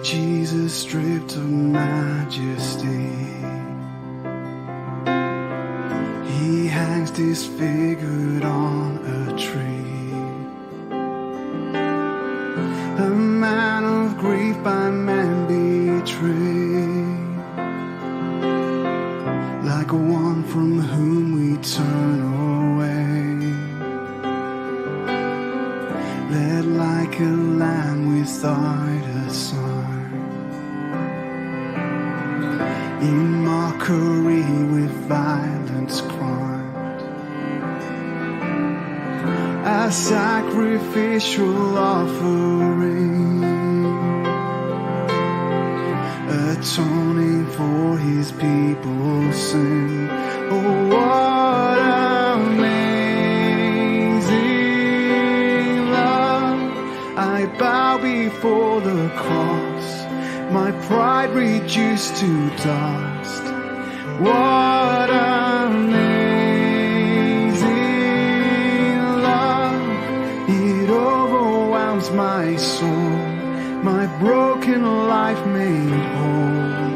Jesus stripped of majesty, he hangs disfigured on a tree. A man of grief by man betrayed, like one from whom we turn away, led like a lamb without a sign, in mockery with violence crowned, a sacrificial offering, atoning for his people's sin. Oh, what amazing love! I bow before the cross, my pride reduced to dust. What amazing love! It overwhelms my soul, my broken life made whole.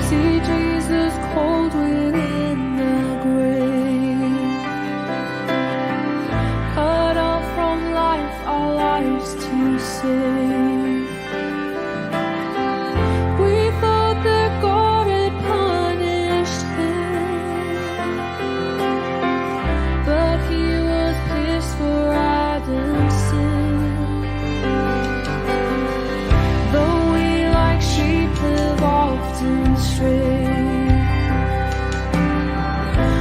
See Jesus cold within the grave, cut off from life, our lives to save. We thought that God had punished him, but he was pierced for Adam's sin. Though we like sheep have often strayed,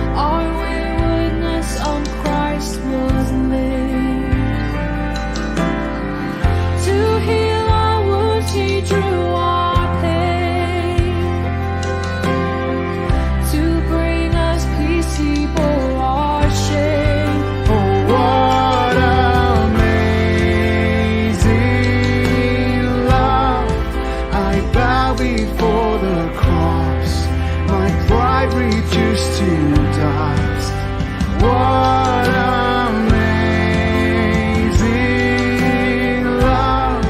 our waywardness on Christ was made. To heal our wounds he drew our pain, to bring us peace he bore our shame. Oh, what amazing love! I bow before the cross, my pride reduced to dust. What amazing love!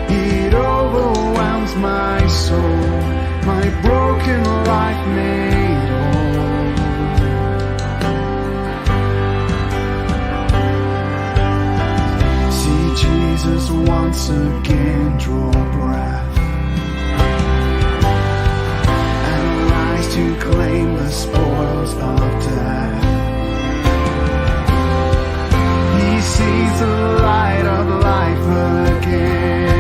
It overwhelms my soul, my broken life made whole. See Jesus once again draw breath and rise to claim the spoils of death. He sees the light of life again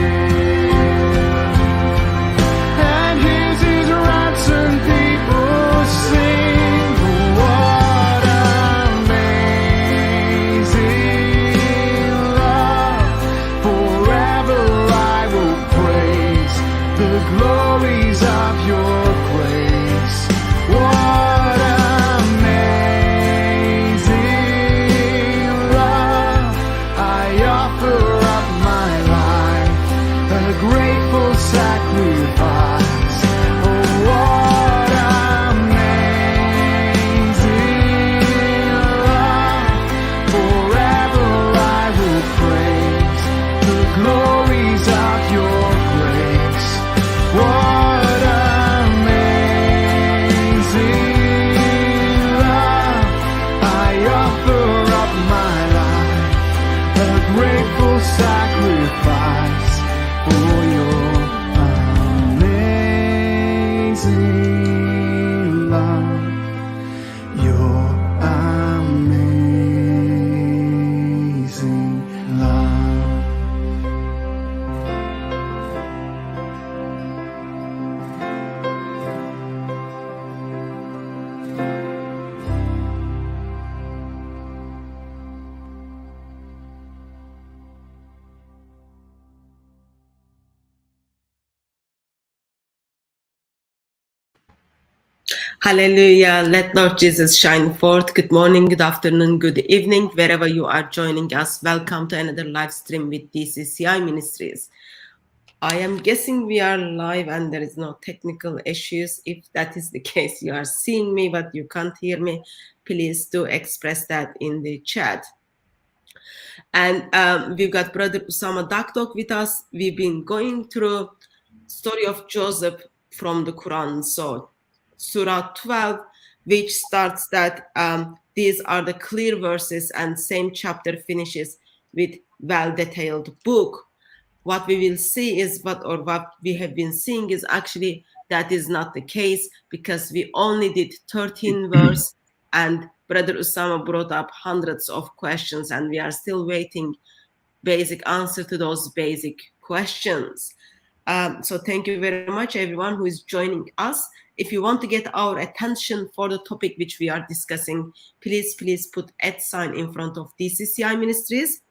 and hears his ransomed people sing. What amazing love! Forever I will praise the glories of your grace. What amazing love! I offer up my life, a grateful sacrifice. Oh, what amazing love! Forever I will praise the glories of your grace. What amazing love! I offer up my life, a grateful sacrifice for your amazing love. Your amazing love. Hallelujah. Let Lord Jesus shine forth. Good morning, good afternoon, good evening, wherever you are joining us. Welcome to another live stream with DCCI Ministries. I am guessing we are live and there is no technical issues. If that is the case, you are seeing me but you can't hear me, please do express that in the chat. And we've got Brother Usama Dakdok with us. We've been going through story of Joseph from the Quran. So Surah 12, which starts that these are the clear verses, and same chapter finishes with well-detailed book. What we will see is what we have been seeing is actually that is not the case, because we only did 13 verse, and Brother Usama brought up hundreds of questions, and we are still waiting basic answer to those basic questions. So thank you very much, everyone who is joining us. If you want to get our attention for the topic which we are discussing, please put @ in front of DCCI Ministries,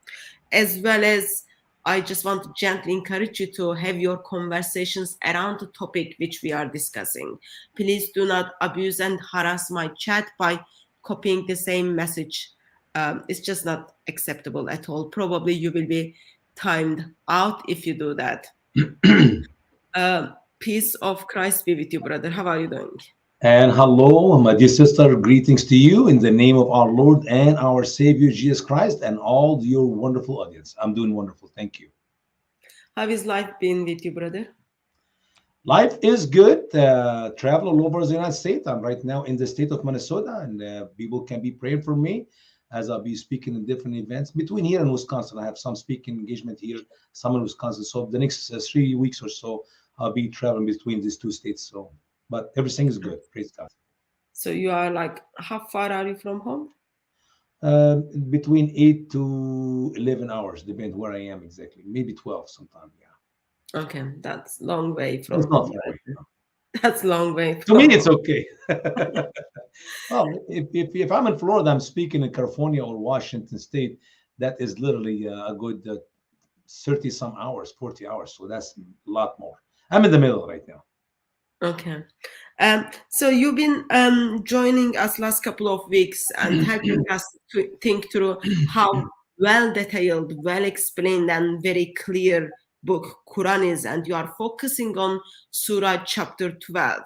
as well as I just want to gently encourage you to have your conversations around the topic which we are discussing. Please do not abuse and harass my chat by copying the same message. It's just not acceptable at all. Probably you will be timed out if you do that. Peace of Christ be with you, brother. How are you doing? And hello, my dear sister, greetings to you in the name of our Lord and our Savior Jesus Christ and all your wonderful audience. I'm doing wonderful. Thank you. How is life been with you, brother? Life is good. Travel all over the United States. I'm right now in the state of Minnesota, and people can be praying for me as I'll be speaking in different events between here and Wisconsin. I have some speaking engagement here, some in Wisconsin. So the next 3 weeks or so, I'll be traveling between these two states. So, but everything is good. Praise God. So you are like, how far are you from home? Uh, Between 8 to 11 hours, depends where I am exactly. Maybe 12 sometime. Yeah, Okay, that's long way it's from not home. far away. That's long way To me, from it's home. okay. Well, if I'm in Florida, I'm speaking in California or Washington State. That is literally a good 30 some hours, 40 hours. So that's a lot more. I'm in the middle right now. Okay. So you've been joining us last couple of weeks and helping us to think through how well detailed, well explained, and very clear book Quran is, and you are focusing on Surah chapter 12.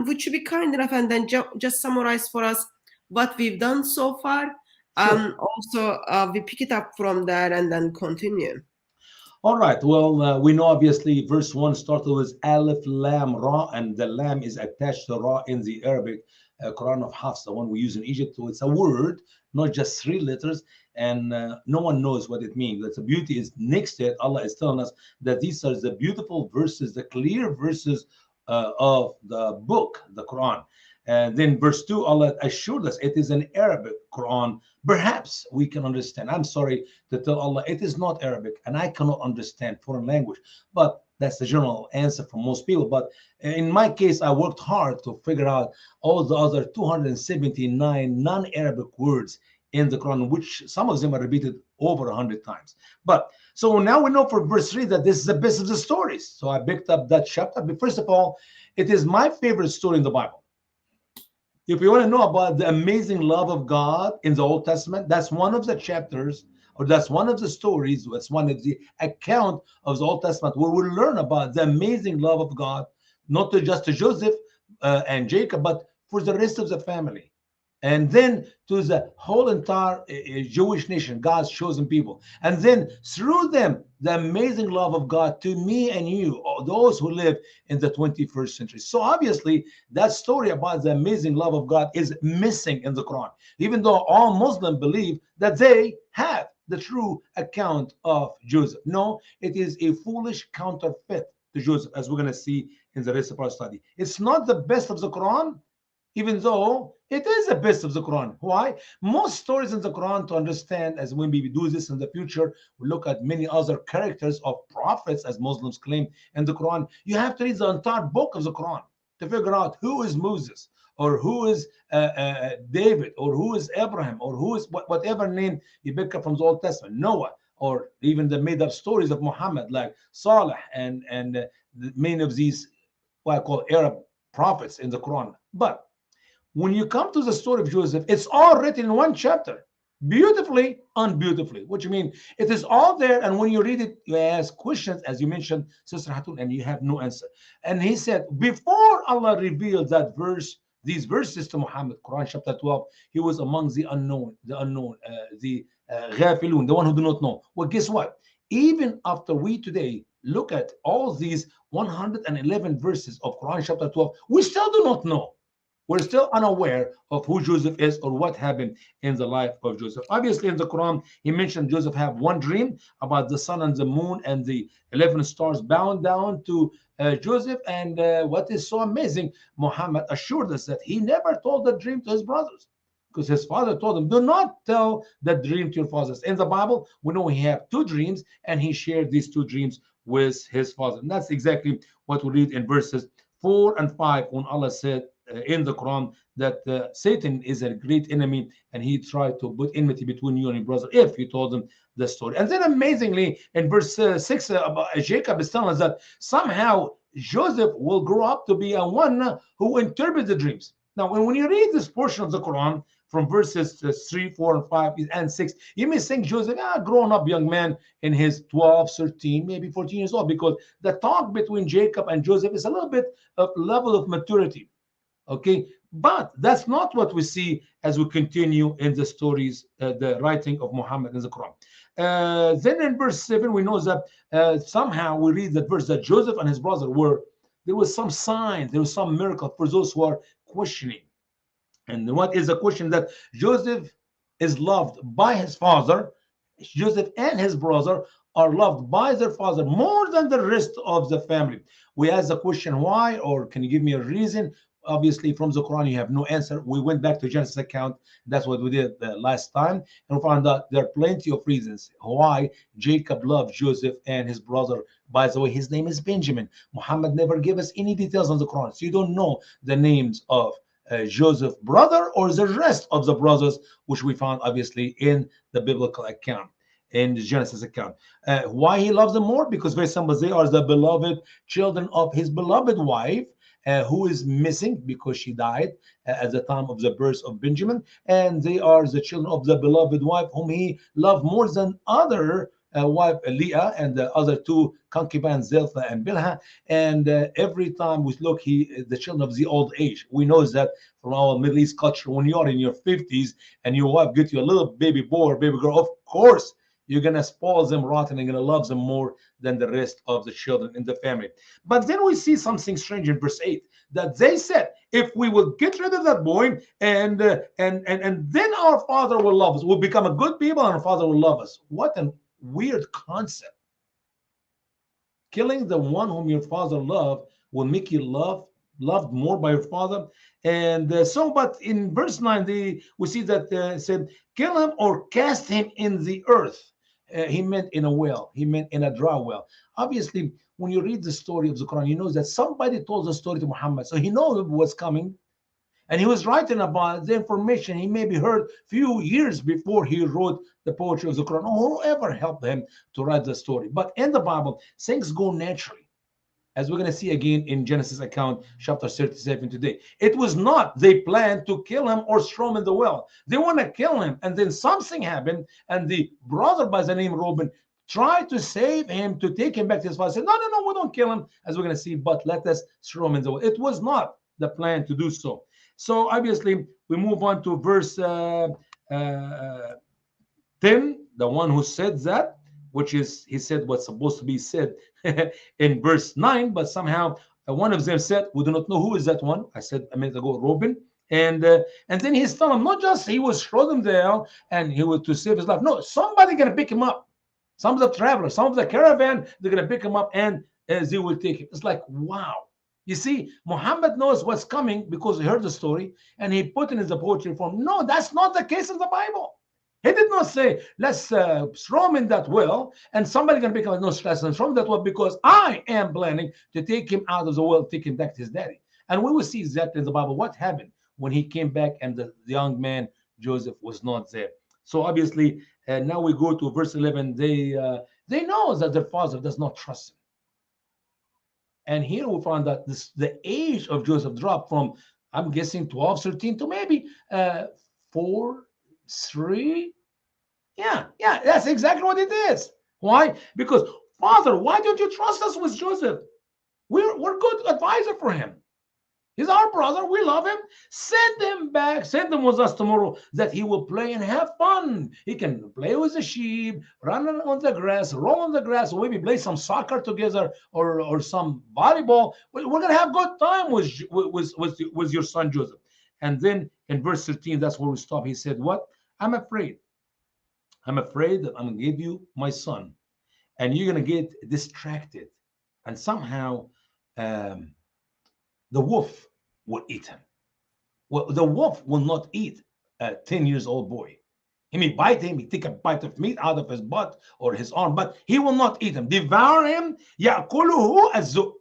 Would you be kind enough and then just summarize for us what we've done so far? Sure. Also, we pick it up from there and then continue. All right. Well, we know obviously verse 1 started with Aleph Lam Ra, and the Lam is attached to Ra in the Arabic Quran of Hafs, the one we use in Egypt. So it's a word, not just 3 letters, and no one knows what it means. That's the beauty is next to it. Allah is telling us that these are the beautiful verses, the clear verses of the book, the Quran. And then verse 2, Allah assured us it is an Arabic Quran. Perhaps we can understand. I'm sorry to tell Allah it is not Arabic and I cannot understand foreign language. But that's the general answer for most people. But in my case, I worked hard to figure out all the other 279 non-Arabic words in the Quran, which some of them are repeated over 100 times. But so now we know for verse 3 that this is the best of the stories. So I picked up that chapter. But first of all, it is my favorite story in the Bible. If you want to know about the amazing love of God in the Old Testament, that's one of the chapters, or that's one of the stories, that's one of the account of the Old Testament where we learn about the amazing love of God, not just to Joseph and Jacob, but for the rest of the family. And then to the whole entire Jewish nation, God's chosen people. And then through them, the amazing love of God to me and you, those who live in the 21st century. So obviously, that story about the amazing love of God is missing in the Quran, even though all Muslims believe that they have the true account of Joseph. No, it is a foolish counterfeit to Joseph, as we're going to see in the rest of our study. It's not the best of the Quran, even though it is the best of the Quran. Why? Most stories in the Quran, to understand, as when we do this in the future, we look at many other characters of prophets, as Muslims claim in the Quran. You have to read the entire book of the Quran to figure out who is Moses, or who is David, or who is Abraham, or who is whatever name you pick up from the Old Testament, Noah, or even the made-up stories of Muhammad, like Saleh and many of these what I call Arab prophets in the Quran. But when you come to the story of Joseph, it's all written in one chapter, beautifully, unbeautifully. What you mean? It is all there, and when you read it, you ask questions, as you mentioned, Sister Hatun, and you have no answer. And he said, before Allah revealed that verse these verses to Muhammad, Quran chapter 12, he was among the ghafilun, the one who do not know. Well, guess what? Even after we today look at all these 111 verses of Quran chapter 12, we still do not know. We're still unaware of who Joseph is or what happened in the life of Joseph. Obviously, in the Quran, he mentioned Joseph have one dream about the sun and the moon and the 11 stars bound down to Joseph. And what is so amazing, Muhammad assured us that he never told the dream to his brothers, because his father told him, do not tell the dream to your fathers. In the Bible, we know he had two dreams, and he shared these two dreams with his father. And that's exactly what we read in verses 4 and 5 when Allah said in the Quran that Satan is a great enemy, and he tried to put enmity between you and your brother if you told him the story. And then amazingly, in verse 6, Jacob is telling us that somehow Joseph will grow up to be a one who interprets the dreams. Now, when you read this portion of the Quran from verses 3, 4, and 5, and 6, you may think Joseph, grown up young man in his 12, 13, maybe 14 years old, because the talk between Jacob and Joseph is a little bit of level of maturity. Okay, but that's not what we see as we continue in the stories, the writing of Muhammad in the Quran. Then in verse 7, we know that somehow we read that verse that Joseph and his brother there was some sign, there was some miracle for those who are questioning. And what is the question? That Joseph is loved by his father. Joseph and his brother are loved by their father more than the rest of the family. We ask the question, why? Or can you give me a reason? Obviously, from the Quran, you have no answer. We went back to Genesis account. That's what we did last time. And we found out there are plenty of reasons why Jacob loved Joseph and his brother. By the way, his name is Benjamin. Muhammad never gave us any details on the Quran. So you don't know the names of Joseph's brother or the rest of the brothers, which we found obviously in the biblical account, in the Genesis account. Why he loves them more? Because very simple, they are the beloved children of his beloved wife, who is missing because she died at the time of the birth of Benjamin. And they are the children of the beloved wife whom he loved more than other wife Leah and the other two concubines Zilpah and Bilhah. And every time we look, the children of the old age. We know that from our Middle East culture, when you are in your 50s and your wife gets you a little baby boy or baby girl, of course you're going to spoil them rotten and going to love them more than the rest of the children in the family. But then we see something strange in verse 8, that they said, if we will get rid of that boy and then our father will love us, we'll become a good people and our father will love us. What a weird concept. Killing the one whom your father loved will make you loved more by your father. And but in verse 9, we see that said, kill him or cast him in the earth. He meant in a well. He meant in a dry well. Obviously, when you read the story of the Quran, you know that somebody told the story to Muhammad. So he knew what's coming. And he was writing about the information he maybe heard a few years before he wrote the poetry of the Quran, or whoever helped him to write the story. But in the Bible, things go naturally, as we're going to see again in Genesis account, chapter 37 today. It was not they planned to kill him or throw him in the well. They want to kill him, and then something happened, and the brother by the name Reuben tried to save him, to take him back to his father. Said, no, we don't kill him, as we're going to see, but let us throw him in the well. It was not the plan to do so. So obviously, we move on to verse 10, the one who said that, which is, he said what's supposed to be said in verse 9, but somehow one of them said, we do not know who is that one. I said a minute ago, Reuben. And then he's telling him, not just he was thrown him down and he was to save his life. No, somebody going to pick him up. Some of the travelers, some of the caravan, they're going to pick him up and they will take him. It's like, wow. You see, Muhammad knows what's coming because he heard the story and he put it in the poetry form. No, that's not the case in the Bible. He did not say, let's throw him in that well and somebody can pick him up. No, let's throw him that well because I am planning to take him out of the well, take him back to his daddy. And we will see exactly in the Bible what happened when he came back and the young man, Joseph, was not there. So obviously, now we go to verse 11. They know that their father does not trust him. And here we find that the age of Joseph dropped from, I'm guessing, 12, 13 to maybe 4, 3. Yeah, that's exactly what it is. Why? Because, Father, why don't you trust us with Joseph? We're good advisor for him. He's our brother. We love him. Send him back. Send him with us tomorrow that he will play and have fun. He can play with the sheep, run on the grass, roll on the grass, or maybe play some soccer together or some volleyball. We're going to have good time with your son Joseph. And then in verse 13, that's where we stop. He said, what? I'm afraid. I'm afraid that I'm going to give you my son, and you're going to get distracted. And somehow the wolf will eat him. Well, the wolf will not eat a 10 years old boy. He may bite him, he take a bite of meat out of his butt or his arm, but he will not eat him. Devour him. يأكله الذئب.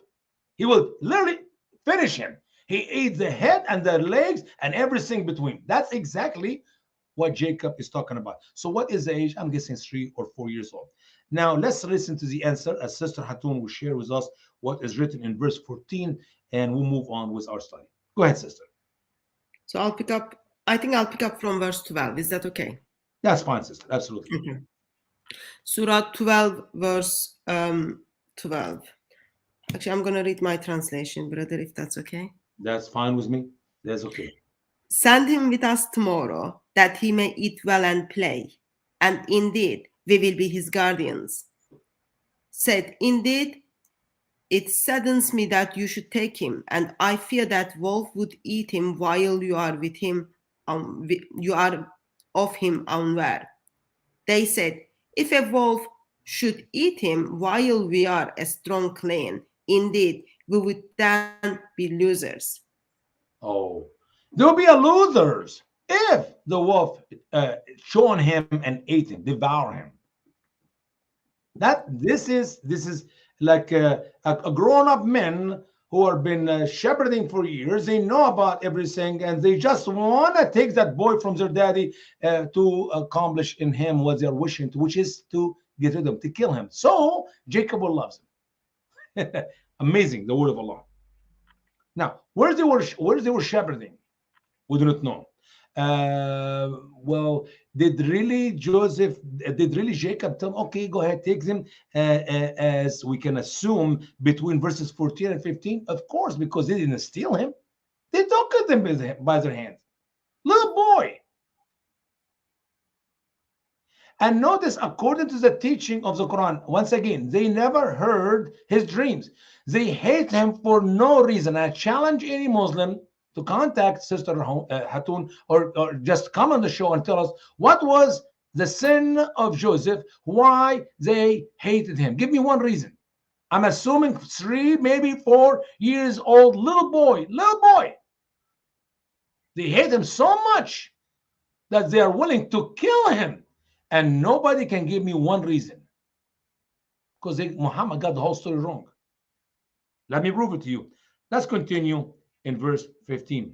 He will literally finish him. He ate the head and the legs and everything between. That's exactly what Jacob is talking about. So what is the age? I'm guessing 3 or 4 years old. Now let's listen to the answer as Sister Hatun will share with us what is written in verse 14, and we'll move on with our study. Go ahead, sister. So I think I'll pick up from verse 12. Is that okay? That's fine, sister. Absolutely. Okay. Surah 12, verse 12. Actually, I'm going to read my translation, brother, if that's okay. That's fine with me. That's okay. Send him with us tomorrow, that he may eat well and play. And indeed, we will be his guardians. Said, indeed, it saddens me that you should take him, and I fear that wolf would eat him while you are with him. You are of him unaware. They said, if a wolf should eat him while we are a strong clan, indeed, we would then be losers. Oh, there'll be a losers if the wolf shown him and ate him, devour him. This is like a grown-up men who have been shepherding for years. They know about everything, and they just want to take that boy from their daddy to accomplish in him what they're wishing to, which is to get rid of him, to kill him. So Jacob loves him. Amazing, the word of Allah. Now, where they were shepherding, we do not know. Well, did really Jacob tell him, okay, go ahead, take them, as we can assume between verses 14 and 15? Of course, because they didn't steal him. They took them by their hands. Little boy. And notice, according to the teaching of the Quran, once again, they never heard his dreams. They hate him for no reason. I challenge any Muslim to contact Sister Hatun or just come on the show and tell us what was the sin of Joseph, why they hated him. Give me one reason. I'm assuming 3, maybe 4 years old, little boy. They hate him so much that they are willing to kill him. And nobody can give me one reason. Because Muhammad got the whole story wrong. Let me prove it to you. Let's continue in verse 15.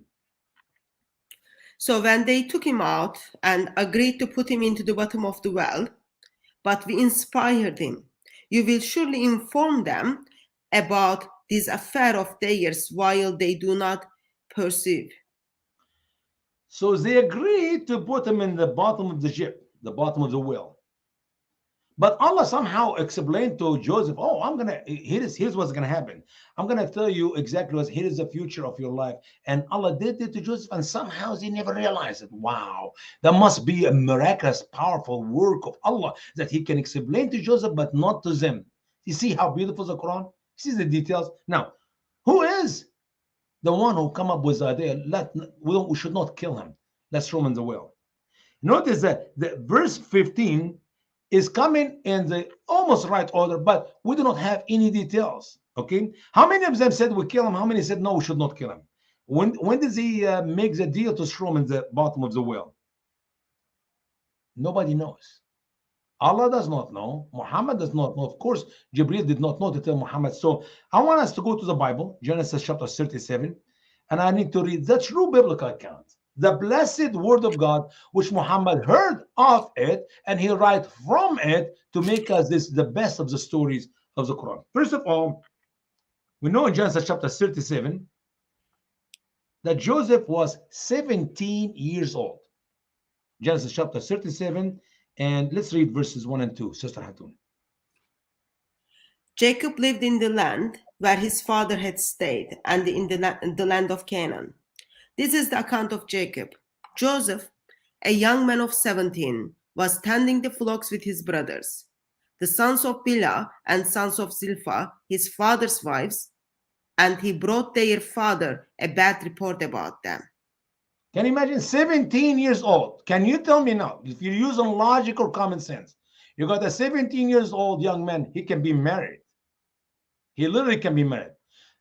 So when they took him out and agreed to put him into the bottom of the well, but we inspired him, you will surely inform them about this affair of theirs while they do not perceive. So they agreed to put him in the bottom of the ship, the bottom of the well. But Allah somehow explained to Joseph, oh, here's what's gonna happen. I'm gonna tell you exactly what, here is the future of your life. And Allah did it to Joseph, and somehow they never realized it. Wow, that must be a miraculous, powerful work of Allah that He can explain to Joseph, but not to them. You see how beautiful the Quran? See the details? Now, who is the one who come up with the idea? We should not kill him. Let's throw him in the well. Notice that the verse 15 is coming in the almost right order, but we do not have any details. Okay, how many of them said we kill him? How many said no, we should not kill him? When does he make the deal to throw him in the bottom of the well? Nobody knows. Allah does not know. Muhammad does not know. Of course, Jibril did not know to tell Muhammad. So I want us to go to the Bible, Genesis chapter 37, and I need to read the true biblical account, the blessed word of God, which Muhammad heard of it, and he write from it to make us the best of the stories of the Quran. First of all, we know in Genesis chapter 37 that Joseph was 17 years old. Genesis chapter 37, and let's read verses 1 and 2. Sister Hatun. Jacob lived in the land where his father had stayed, and in the land of Canaan. This is the account of Jacob. Joseph, a young man of 17, was tending the flocks with his brothers, the sons of Bilhah and sons of Zilpah, his father's wives, and he brought their father a bad report about them. Can you imagine 17 years old? Can you tell me now, if you're using logic or common sense, you got a 17 years old young man, he can be married. He literally can be married.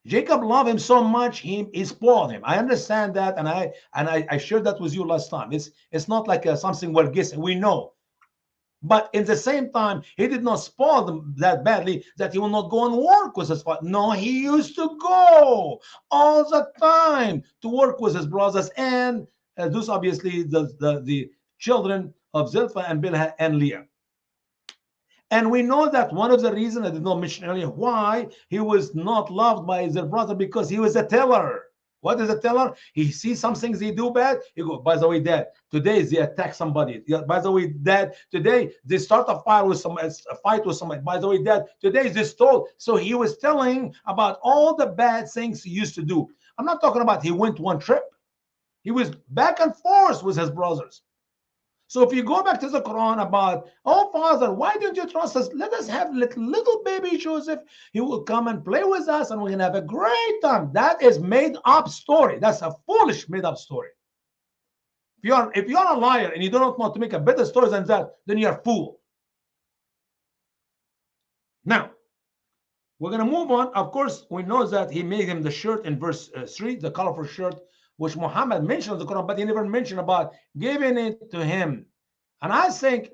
Jacob loved him so much, he spoiled him. I understand that, and I shared that with you last time. It's not like something we're guessing. We know. But in the same time, he did not spoil them that badly that he will not go and work with his father. No, he used to go all the time to work with his brothers, and those obviously the children of Zilpah and Bilhah and Leah. And we know that one of the reasons I did not mention earlier why he was not loved by his brother, because he was a teller. What is a teller? He sees some things they do bad. He go, by the way, Dad, today they attack somebody. Yeah, by the way, Dad, today they start a fight with somebody. By the way, Dad, today they stole. So he was telling about all the bad things he used to do. I'm not talking about he went one trip. He was back and forth with his brothers. So if you go back to the Quran about, oh, Father, why don't you trust us? Let us have little baby Joseph. He will come and play with us and we're going to have a great time. That is made up story. That's a foolish made up story. If you're a liar and you do not want to make a better story than that, then you're a fool. Now, we're going to move on. Of course, we know that he made him the shirt in verse 3, the colorful shirt, which Muhammad mentioned in the Quran, but he never mentioned about giving it to him. And I think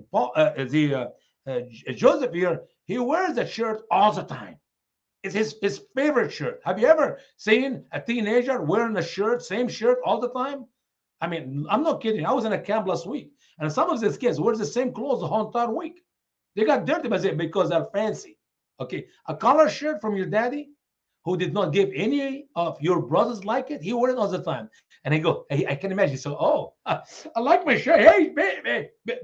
Joseph here, he wears the shirt all the time. It's his favorite shirt. Have you ever seen a teenager wearing a shirt, same shirt all the time? I mean, I'm not kidding. I was in a camp last week, and some of these kids wear the same clothes the whole entire week. They got dirty because they're fancy. Okay, a collar shirt from your daddy, who did not give any of your brothers like it, he wore it all the time. And he go, hey, I can imagine. So, oh, I like my shirt. Hey,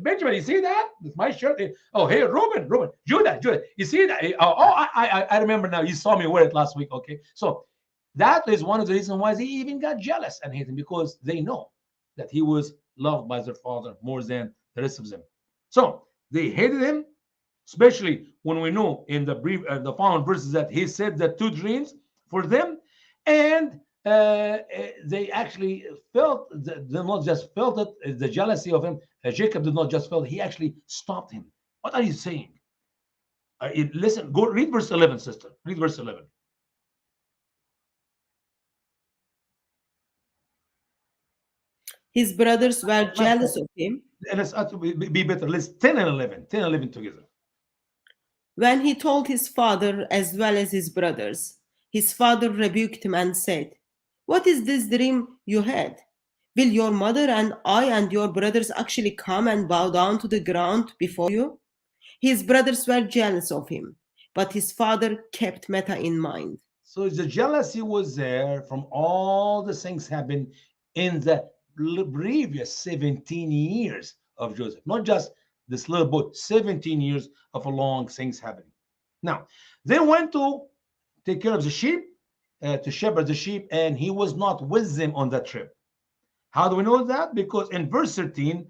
Benjamin, you see that? It's my shirt. Oh, hey, Reuben, Judah, you see that? I remember now. You saw me wear it last week. Okay, so that is one of the reasons why they even got jealous and hate him, because they know that he was loved by their father more than the rest of them. So they hated him, especially when we know in the following verses that he said the 2 dreams for them, and they actually felt, they not just felt it, the jealousy of him. Jacob did not just feel it, he actually stopped him. What are you saying? Listen, go read verse 11, sister. Read verse 11. His brothers were jealous of him. And let's be better. Let's 10 and 11 together. When he told his father as well as his brothers, his father rebuked him and said, "What is this dream you had? Will your mother and I and your brothers actually come and bow down to the ground before you?" His brothers were jealous of him, but his father kept Meta in mind. So the jealousy was there from all the things happened in the previous 17 years of Joseph, not just this little boy, 17 years of a long things happening. Now, they went to take care of the sheep, to shepherd the sheep, and he was not with them on that trip. How do we know that? Because in verse 13,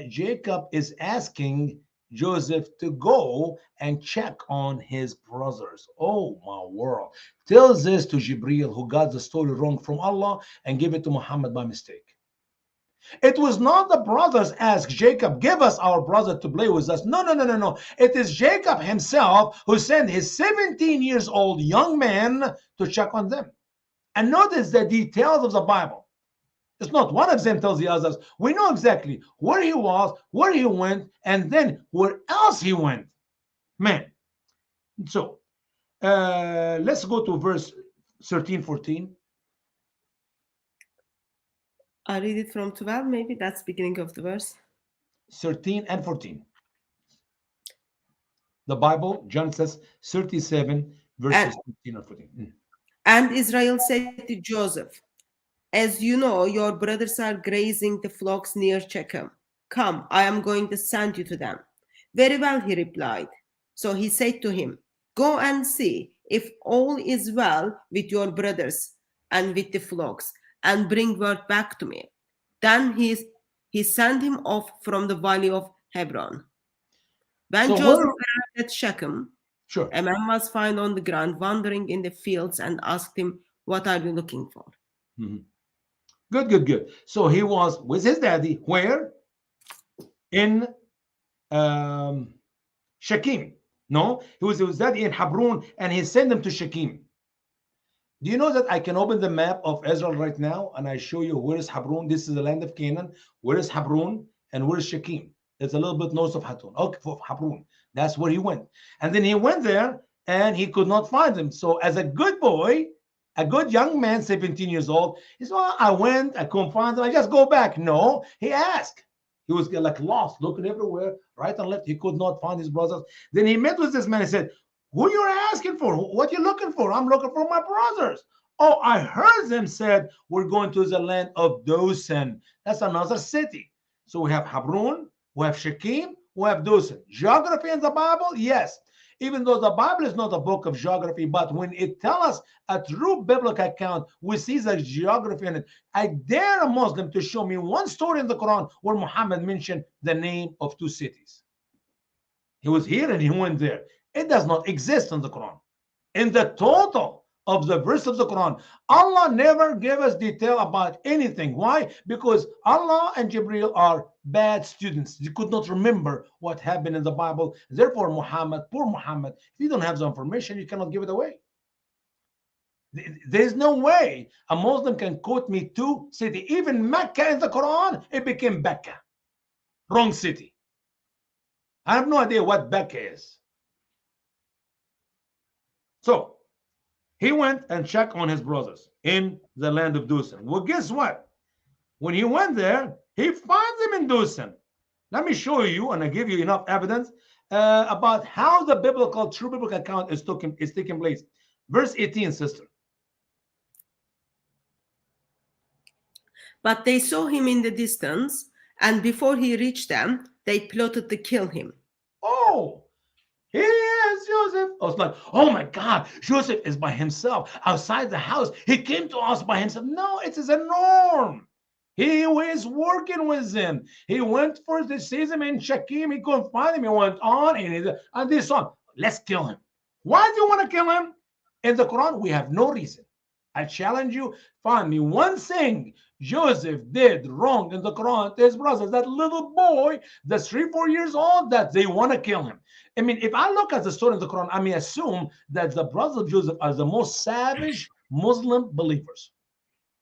Jacob is asking Joseph to go and check on his brothers. Oh my world. Tells this to Jibril, who got the story wrong from Allah and gave it to Muhammad by mistake. It was not the brothers asked Jacob, give us our brother to play with us. No. It is Jacob himself who sent his 17 years old young man to check on them. And notice the details of the Bible. It's not one of them tells the others. We know exactly where he was, where he went, and then where else he went. Man. So let's go to verse 13, 14. I read it from 12, maybe that's beginning of the verse. 13 and 14. The Bible, Genesis 37, verses 13 and 14. And Israel said to Joseph, "As you know, your brothers are grazing the flocks near Shechem. Come, I am going to send you to them." "Very well," he replied. So he said to him, "Go and see if all is well with your brothers and with the flocks, and bring word back to me. Then he sent him off from the valley of Hebron. When So Joseph where? arrived at Shechem, Sure. a man was found on the ground wandering in the fields and asked him, "What are you looking for?" Mhm. Good, good, good. So he was with his daddy. Where? In um, Shechem. No, he was with his daddy in Hebron, and he sent him to Shechem. Do you know that I can open the map of Israel right now and I show you where is Hebron? This is the land of Canaan. Where is Hebron and where is Shechem? It's a little bit north of Hebron. Okay, for Hebron. That's where he went. And then he went there and he could not find him. So as a good boy, a good young man, 17 years old, he said, well, I went, I couldn't find him. I just go back. No, he asked. He was like lost, looking everywhere, right and left. He could not find his brothers. Then he met with this man and said, who you're asking for? What you looking for? I'm looking for my brothers. Oh, I heard them said we're going to the land of Dothan. That's another city. So we have Hebron, we have Shechem, we have Dothan. Geography in the Bible, yes. Even though the Bible is not a book of geography, but when it tells us a true biblical account, we see the geography in it. I dare a Muslim to show me one story in the Quran where Muhammad mentioned the name of two cities. He was here and he went there. It does not exist in the Quran. In the total of the verse of the Quran, Allah never gave us detail about anything. Why? Because Allah and Jibril are bad students. They could not remember what happened in the Bible. Therefore, Muhammad, poor Muhammad, if you don't have the information, you cannot give it away. There's no way a Muslim can quote me two cities. Even Mecca in the Quran, it became Becca. Wrong city. I have no idea what Becca is. So he went and checked on his brothers in the land of Dothan. Well, guess what? When he went there, he finds them in Dothan. Let me show you, and I give you enough evidence about how the true biblical account is taking place. Verse 18, sister. But they saw him in the distance, and before he reached them, they plotted to kill him. Oh, here is Joseph. I was like, oh my God, Joseph is by himself outside the house. He came to us by himself. No, it is a norm. He was working with them. He went for the season in Shechem. He couldn't find him. He went on and this on. Let's kill him. Why do you want to kill him? In the Quran, we have no reason. I challenge you, find me one thing Joseph did wrong in the Quran to his brothers. That little boy that's 3-4 years old, that they want to kill him. I mean, if I look at the story in the Quran, I may assume that the brothers of Joseph are the most savage Muslim believers.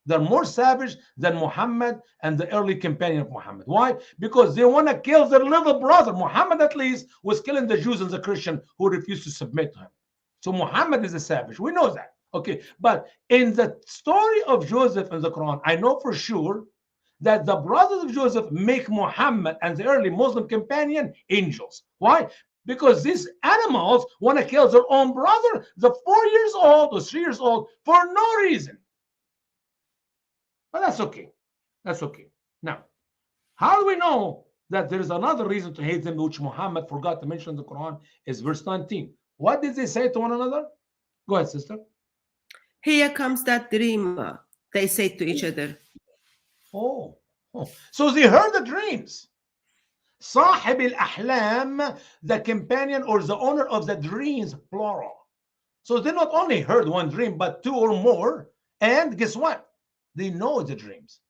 They're more savage than Muhammad and the early companion of Muhammad. Why? Because they want to kill their little brother. Muhammad, at least, was killing the Jews and the Christians who refused to submit to him. So Muhammad is a savage. We know that. Okay, but in the story of Joseph in the Quran, I know for sure that the brothers of Joseph make Muhammad and the early Muslim companion angels. Why? Because these animals want to kill their own brother, the 4 years old or 3 years old, for no reason. But that's okay. That's okay. Now, how do we know that there is another reason to hate them, which Muhammad forgot to mention in the Quran, is verse 19. What did they say to one another? Go ahead, sister. Here comes that dreamer, they said to each other. Oh. So they heard the dreams. Sahib al-Ahlam, the companion or the owner of the dreams, plural. So they not only heard one dream, but two or more. And guess what? They know the dreams.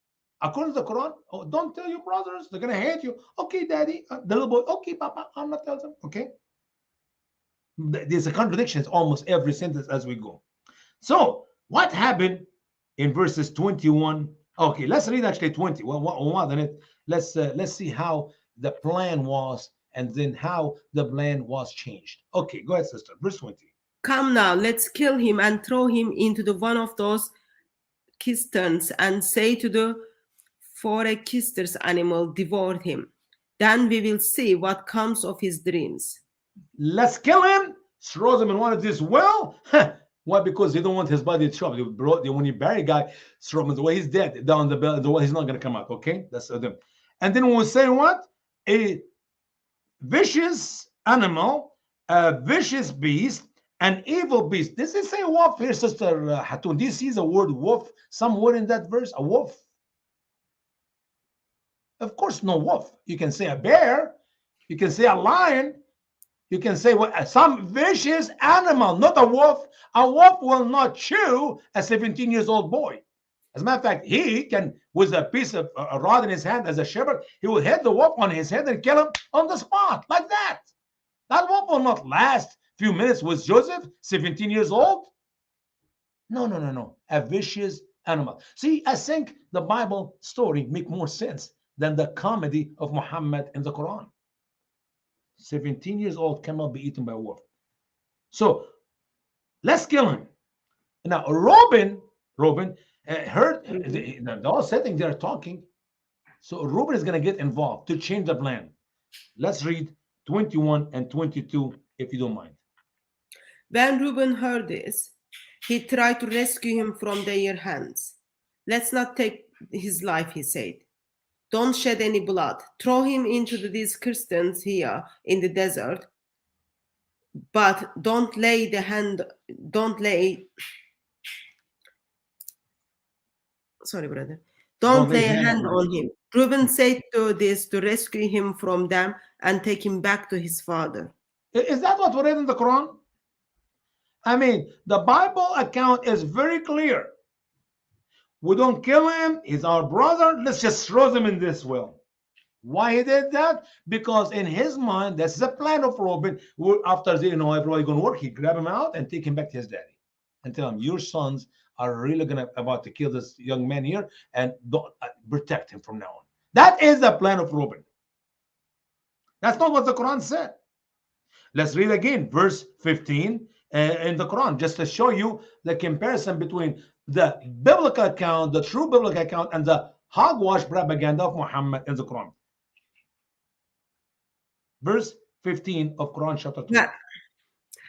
According to the Quran, oh, don't tell your brothers, they're going to hate you. Okay, daddy. The little boy, okay, papa, I'm not telling them. Okay. There's a contradiction in almost every sentence as we go. So what happened in verses 21? Okay, let's read actually 20. Let's see how the plan was and then how the plan was changed. Okay, go ahead, sister. Verse 20. Come now, let's kill him and throw him into one of those cisterns and say to the foresters animal, devour him. Then we will see what comes of his dreams. Let's kill him, throw them in one of these well. Why? Because they don't want his body to show up. When you bury a guy, throw him the way he's dead down the well, he's not going to come out. Okay, that's them. And then we'll say what? A vicious animal, a vicious beast, An evil beast. Does it say wolf here, Sister Hatun? Do you see the word wolf somewhere in that verse? A wolf? Of course, no wolf. You can say a bear. You can say a lion. You can say some vicious animal, not a wolf. A wolf will not chew a 17 years old boy. As a matter of fact, he can, with a piece of a rod in his hand as a shepherd, he will hit the wolf on his head and kill him on the spot, like that. That wolf will not last a few minutes with Joseph, 17 years old. No. A vicious animal. See, I think the Bible story make more sense than the comedy of Muhammad in the Quran. 17 years old cannot be eaten by a wolf. So let's kill him. Now, Reuben heard the whole setting they're talking. So Reuben is going to get involved to change the plan. Let's read 21 and 22, if you don't mind. When Reuben heard this, he tried to rescue him from their hands. Let's not take his life, he said. Don't shed any blood. Throw him into these Christians here in the desert. But don't lay a hand on him. Reuben said to this to rescue him from them and take him back to his father. Is that what we read in the Quran? I mean, the Bible account is very clear. We don't kill him. He's our brother. Let's just throw him in this well. Why he did that? Because in his mind, this is a plan of Reuben. After everybody going to work, he grab him out and take him back to his daddy and tell him, your sons are really about to kill this young man here, and don't protect him from now on. That is the plan of Reuben. That's not what the Quran said. Let's read again, verse 15 in the Quran, just to show you the comparison between the biblical account, the true biblical account, and the hogwash propaganda of Muhammad in the Quran. Verse 15 of Quran chapter 2.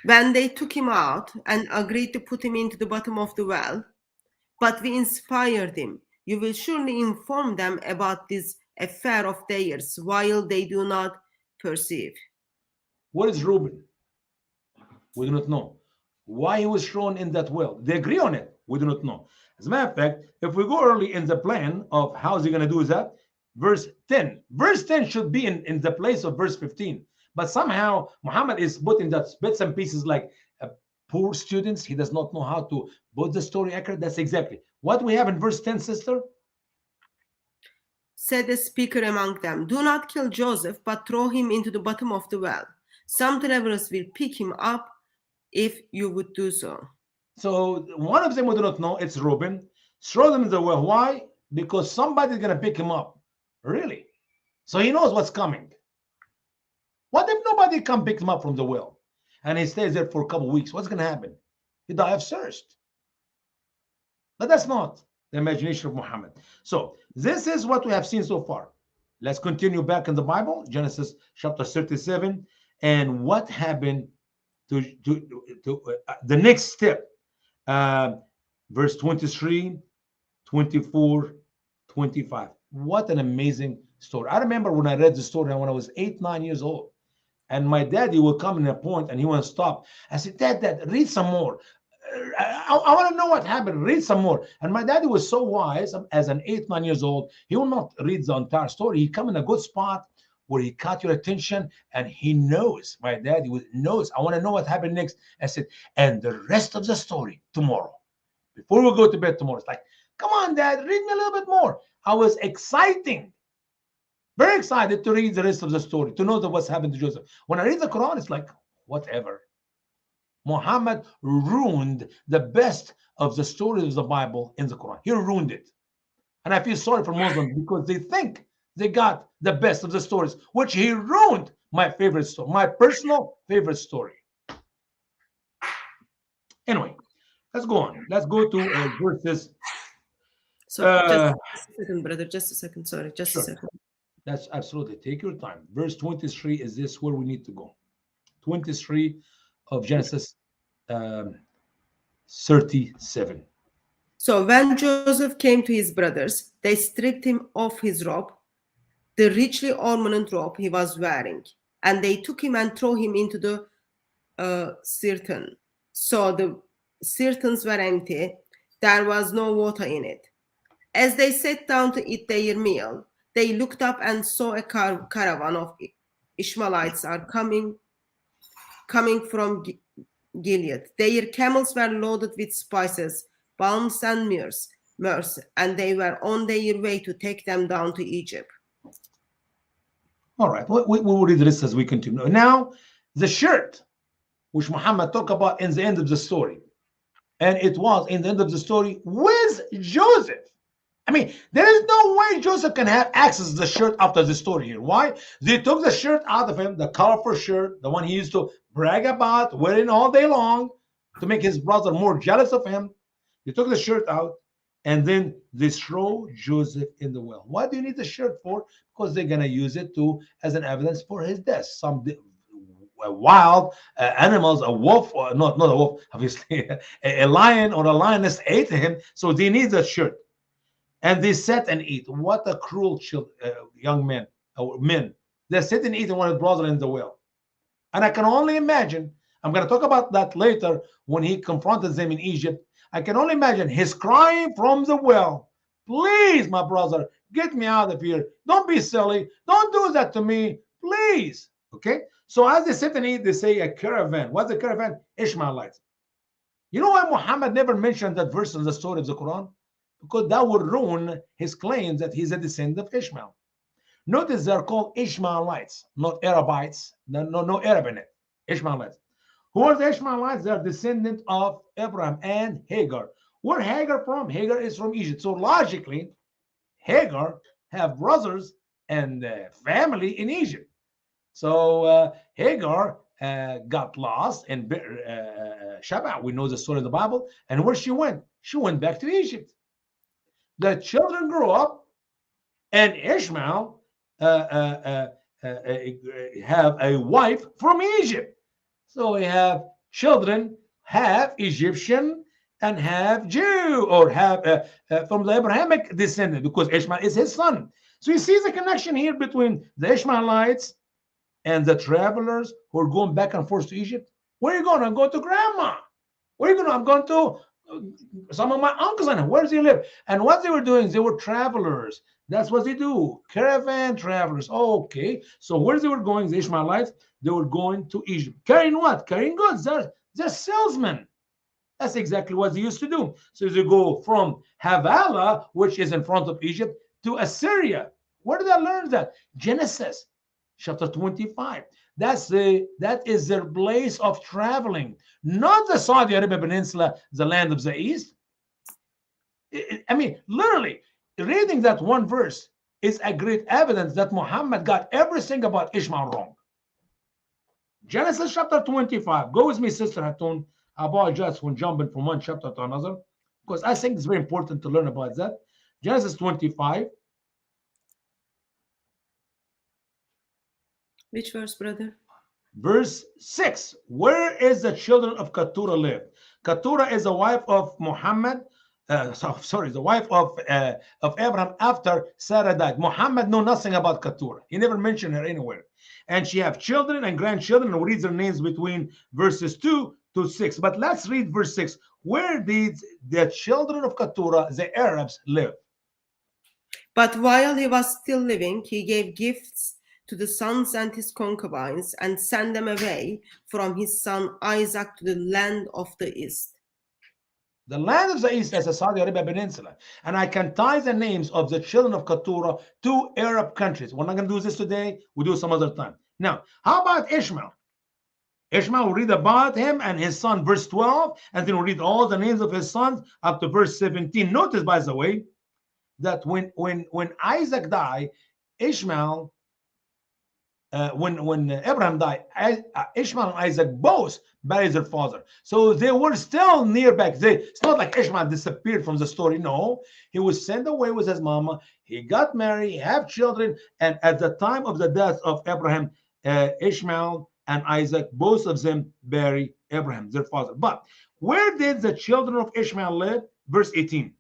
When they took him out and agreed to put him into the bottom of the well, but we inspired him. You will surely inform them about this affair of theirs while they do not perceive. What is Reuben? We do not know. Why he was thrown in that well? They agree on it. We do not know. As a matter of fact, if we go early in the plan of how is he going to do that, verse 10. Verse 10 should be in the place of verse 15. But somehow Muhammad is putting that bits and pieces like poor students. He does not know how to put the story accurate. That's exactly what we have in verse 10, sister. Said the speaker among them, do not kill Joseph, but throw him into the bottom of the well. Some travelers will pick him up if you would do so. So one of them we do not know, it's Reuben. Throw them in the well. Why? Because somebody's going to pick him up. Really? So he knows what's coming. What if nobody come pick him up from the well and he stays there for a couple of weeks? What's going to happen? He die of thirst. But that's not the imagination of Muhammad. So this is what we have seen so far. Let's continue back in the Bible, Genesis chapter 37, and what happened to the next step. Verse 23, 24, 25. What an amazing story. I remember when I read the story when I was 8, 9 years old. And my daddy would come in a point and he wouldn't stop. I said, Dad, read some more. I want to know what happened. Read some more. And my daddy was so wise, as an 8, 9 years old, he will not read the entire story. He come in a good spot where he caught your attention and he knows. My daddy knows. I want to know what happened next. I said, and the rest of the story tomorrow. Before we go to bed tomorrow, it's like, come on, Dad, read me a little bit more. I was very excited to read the rest of the story, to know what's happened to Joseph. When I read the Quran, it's like, whatever. Muhammad ruined the best of the stories of the Bible in the Quran. He ruined it. And I feel sorry for Muslims because they think they got the best of the stories, which he ruined my favorite story, my personal favorite story. Anyway, let's go on. Let's go to verses. So just a second, brother. Just a second. Sorry, just sure. a second. That's absolutely. Take your time. Verse 23 is this where we need to go. 23 of Genesis 37. So when Joseph came to his brothers, they stripped him of his robe, the richly ornamented robe he was wearing, and they took him and threw him into the Sirtan. So the circles were empty, there was no water in it. As they sat down to eat their meal, they looked up and saw a caravan of Ishmaelites are coming from Gilead. Their camels were loaded with spices, balms, and myrrh, and they were on their way to take them down to Egypt. All right, we will read this as we continue. Now, the shirt, which Muhammad talked about in the end of the story, and it was in the end of the story with Joseph. I mean, there is no way Joseph can have access to the shirt after the story here. Why? They took the shirt out of him, the colorful shirt, the one he used to brag about, wearing all day long to make his brother more jealous of him. They took the shirt out and then they throw Joseph in the well. Why do you need the shirt for? Because they're going to use it as an evidence for his death. Some wild animals, a wolf, or not a wolf, obviously, a lion or a lioness ate him, so they need the shirt. And they sat and eat. What a cruel young men. They sit and eat and one of brother in the well. And I can only imagine, I'm going to talk about that later when he confronted them in Egypt. I can only imagine his crying from the well. Please, my brother, get me out of here. Don't be silly. Don't do that to me. Please. Okay? So as they sit and eat, they say a caravan. What's a caravan? Ishmaelites. You know why Muhammad never mentioned that verse in the story of the Quran? Because that would ruin his claims that he's a descendant of Ishmael. Notice they're called Ishmaelites, not Arabites. No Arab in it. Ishmaelites. Who are the Ishmaelites? They're descendants of Abraham and Hagar. Where Hagar from? Hagar is from Egypt. So logically, Hagar have brothers and family in Egypt. So Hagar got lost in Sheba. We know the story of the Bible. And where she went? She went back to Egypt. The children grew up, and Ishmael have a wife from Egypt. So we have children, half Egyptian and half Jew, or have from the Abrahamic descendant, because Ishmael is his son. So you see the connection here between the Ishmaelites and the travelers who are going back and forth to Egypt. Where are you going? I'm going to grandma. Where are you going? I'm going to some of my uncles. And where does he live? And what they were doing, they were travelers. That's what they do. Caravan travelers. Okay. So where they were going, the Ishmaelites, they were going to Egypt. Carrying what? Carrying goods. They're salesmen. That's exactly what they used to do. So they go from Havala, which is in front of Egypt, to Assyria. Where did I learn that? Genesis chapter 25. That is their place of traveling, not the Saudi Arabia Peninsula, the land of the East. I mean, literally, reading that one verse is a great evidence that Muhammad got everything about Ishmael wrong. Genesis chapter 25. Go with me, Sister Hatun. I apologize for jumping from one chapter to another, because I think it's very important to learn about that. Genesis 25. Which verse, brother? Verse 6. Where is the children of Keturah live? Keturah is the wife of Muhammad. The wife of Abraham after Sarah died. Muhammad knew nothing about Keturah. He never mentioned her anywhere. And she have children and grandchildren, and we read their names between verses 2 to 6. But let's read verse 6. Where did the children of Keturah, the Arabs, live? But while he was still living, he gave gifts to the sons and his concubines, and sent them away from his son Isaac to the land of the east. The land of the east is the Saudi Arabia Peninsula. And I can tie the names of the children of Keturah to Arab countries. We're not going to do this today. We'll do some other time. Now, how about Ishmael? Ishmael, we'll read about him and his son, verse 12, and then we'll read all the names of his sons up to verse 17. Notice, by the way, that when Isaac died, Ishmael, when Abraham died, Ishmael and Isaac both buried their father. So they were still near back. It's not like Ishmael disappeared from the story. No, he was sent away with his mama. He got married, he had children. And at the time of the death of Abraham, Ishmael and Isaac, both of them bury Abraham, their father. But where did the children of Ishmael live? Verse 18.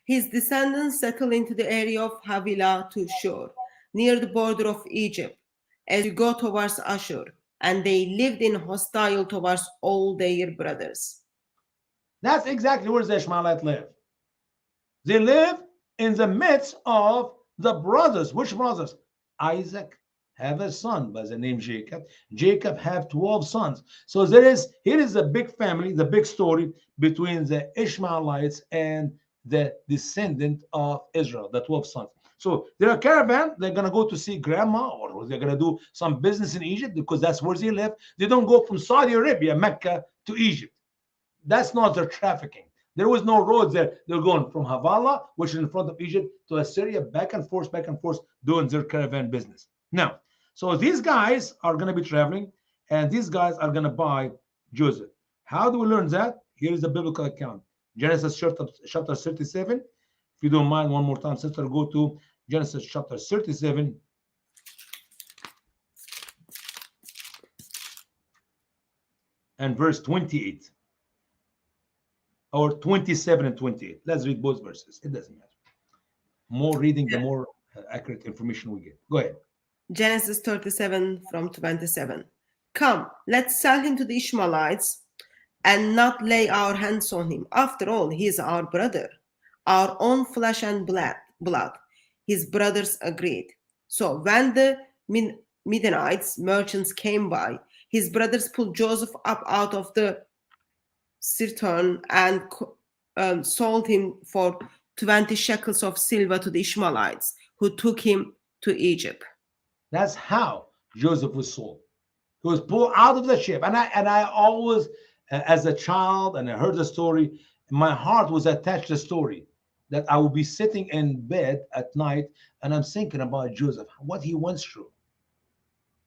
His descendants settled into the area of Havilah to Shur, near the border of Egypt, as you go towards Ashur, and they lived in hostile towards all their brothers. That's exactly where the Ishmaelites live. They live in the midst of the brothers. Which brothers? Isaac have a son by the name Jacob. Jacob have 12 sons. So here is a big family, the big story between the Ishmaelites and the descendant of Israel, the 12 sons. So they're a caravan. They're going to go to see grandma, or they're going to do some business in Egypt because that's where they live. They don't go from Saudi Arabia, Mecca, to Egypt. That's not their trafficking. There was no roads there. They're going from Havala, which is in front of Egypt, to Assyria, back and forth, doing their caravan business. Now, so these guys are going to be traveling, and these guys are going to buy Joseph. How do we learn that? Here is the biblical account. Genesis chapter 37. If you don't mind, one more time, sister, go to Genesis chapter 37. And verse 28. Or 27 and 28. Let's read both verses. It doesn't matter. More reading, the more accurate information we get. Go ahead. Genesis 37 from 27. Come, let's sell him to the Ishmaelites and not lay our hands on him. After all, he is our brother, our own flesh and blood. His brothers agreed. So when the Midianites merchants came by, his brothers pulled Joseph up out of the cistern and sold him for 20 shekels of silver to the Ishmaelites, who took him to Egypt. That's how Joseph was sold. He was pulled out of the ship. And I always, as a child, and I heard the story, my heart was attached to the story, that I would be sitting in bed at night and I'm thinking about Joseph, what he went through.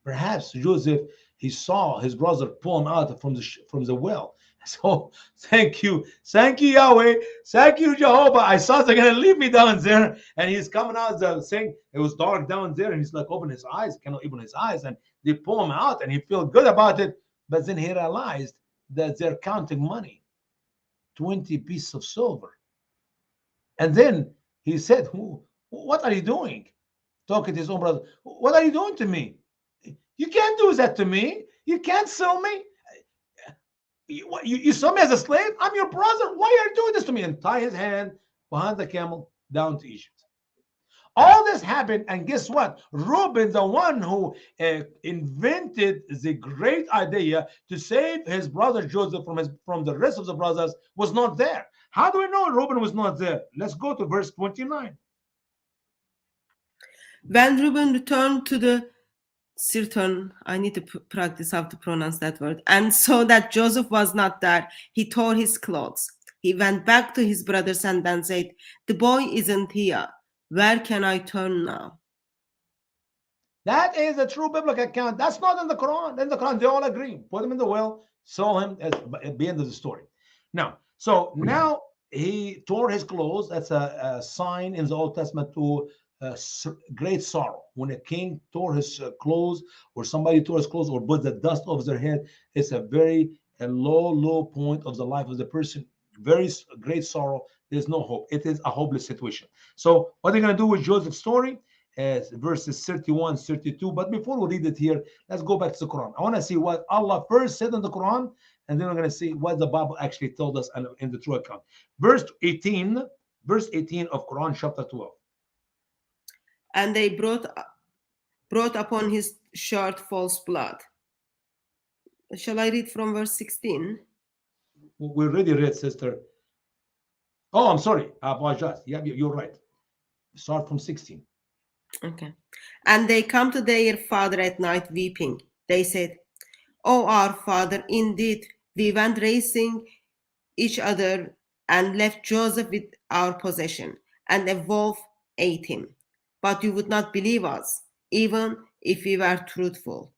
Perhaps Joseph, he saw his brother pull him out from the well. So thank you, Yahweh, thank you, Jehovah. I thought they're gonna leave me down there, and he's coming out the thing. It was dark down there, and he's like open his eyes, cannot open his eyes, and they pull him out, and he felt good about it. But then he realized that they're counting money, 20 pieces of silver. And then he said, "What are you doing?" Talking to his own brother. "What are you doing to me? You can't do that to me. You can't sell me. You saw me as a slave? I'm your brother. Why are you doing this to me?" And tie his hand behind the camel down to Egypt. All this happened, and guess what? Reuben, the one who invented the great idea to save his brother Joseph from the rest of the brothers, was not there. How do we know Reuben was not there? Let's go to verse 29. When Reuben returned to the cistern, I need to practice how to pronounce that word, and saw that Joseph was not there, he tore his clothes. He went back to his brothers and then said, "The boy isn't here. Where can I turn now?" That is a true biblical account. That's not in the Quran. In the Quran, they all agree. Put him in the well, saw him at the end of the story. Now he tore his clothes. That's a sign in the Old Testament to great sorrow. When a king tore his clothes, or somebody tore his clothes, or put the dust over their head, it's a very low point of the life of the person. Very great sorrow. There's no hope. It is a hopeless situation. So what are they going to do with Joseph's story? Verses 31, 32. But before we read it here, let's go back to the Quran. I want to see what Allah first said in the Quran, and then we're going to see what the Bible actually told us in the true account. Verse 18 of Quran chapter 12. And they brought upon his shirt false blood. Shall I read from verse 16? We already read, sister. Oh, I'm sorry. I apologize. Yeah, you're right. Start from 16. Okay. And they come to their father at night weeping. They said, "Oh, our father, indeed, we went racing each other and left Joseph with our possession, and a wolf ate him. But you would not believe us, even if we were truthful.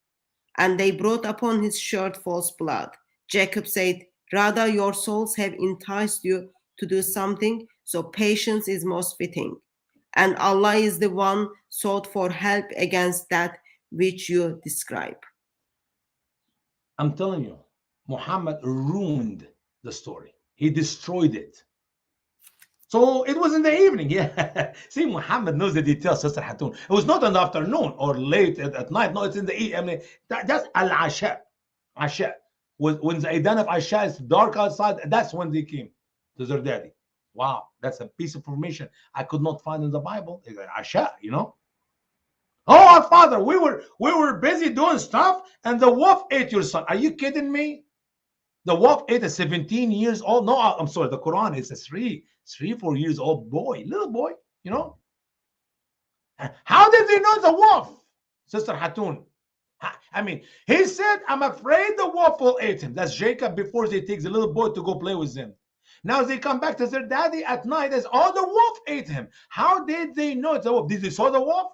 And they brought upon his shirt false blood. Jacob said, rather your souls have enticed you to do something, so patience is most fitting. And Allah is the one sought for help against that which you describe." I'm telling you, Muhammad ruined the story. He destroyed it. So it was in the evening. Yeah. See, Muhammad knows the details, Sister Hatun. It was not in the afternoon or late at night. No, it's in the evening. I mean, that's al-asha. Asha. When the Idan of Asha is dark outside, that's when they came to their daddy. Wow, that's a piece of information I could not find in the Bible. Asha, you know. Oh, our father, we were busy doing stuff, and the wolf ate your son. Are you kidding me? The wolf ate a 17 years old. No, I'm sorry. The Quran is a 4 years old boy, little boy. You know. How did they know the wolf, Sister Hatun? I mean, he said, "I'm afraid the wolf will eat him." That's Jacob before they take the little boy to go play with them. Now they come back to their daddy at night as, "Oh, the wolf ate him." How did they know it's a wolf? Did they saw the wolf?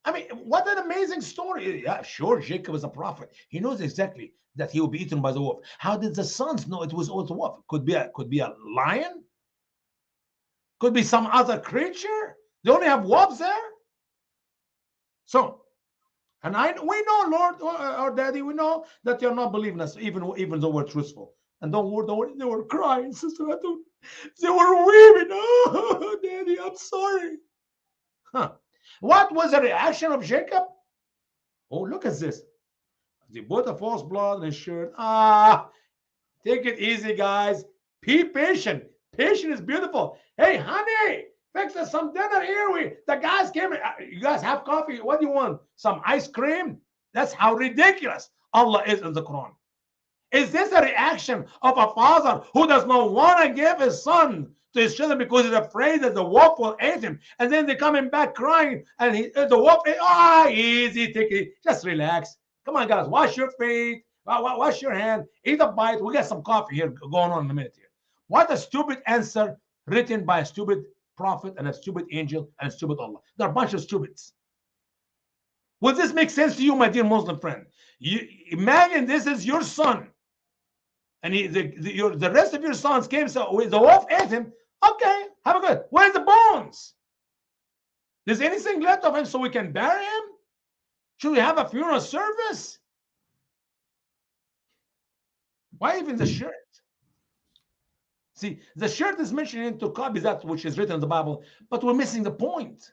I mean, what an amazing story. Yeah, sure, Jacob is a prophet. He knows exactly that he will be eaten by the wolf. How did the sons know it was a wolf? Could be a lion. Could be some other creature. They only have wolves there. So, and we know, Lord, our Daddy, we know that you're not believing us, even though we're truthful. And don't worry, they were crying, Sister Atun. They were weeping. Oh, Daddy, I'm sorry. Huh. What was the reaction of Jacob? Oh, look at this. They put a false blood in his shirt. Take it easy, guys. Be patient. Patient is beautiful. Hey, honey, fix us some dinner here. The guys came. You guys have coffee. What do you want? Some ice cream? That's how ridiculous Allah is in the Quran. Is this a reaction of a father who does not want to give his son to his children because he's afraid that the wolf will eat him? And then they're coming back crying, and the wolf, easy, take it, just relax. Come on, guys, wash your feet, wash your hand, eat a bite. We got some coffee here going on in a minute here. What a stupid answer written by a stupid prophet and a stupid angel and stupid Allah. They're a bunch of stupids. Will this make sense to you, my dear Muslim friend? You imagine this is your son, and the rest of your sons came, so the wolf ate him. Okay, have a good. Where's the bones? Is anything left of him so we can bury him? Should we have a funeral service? Why even the shirt? See, the shirt is mentioned into copy that which is written in the Bible, but we're missing the point.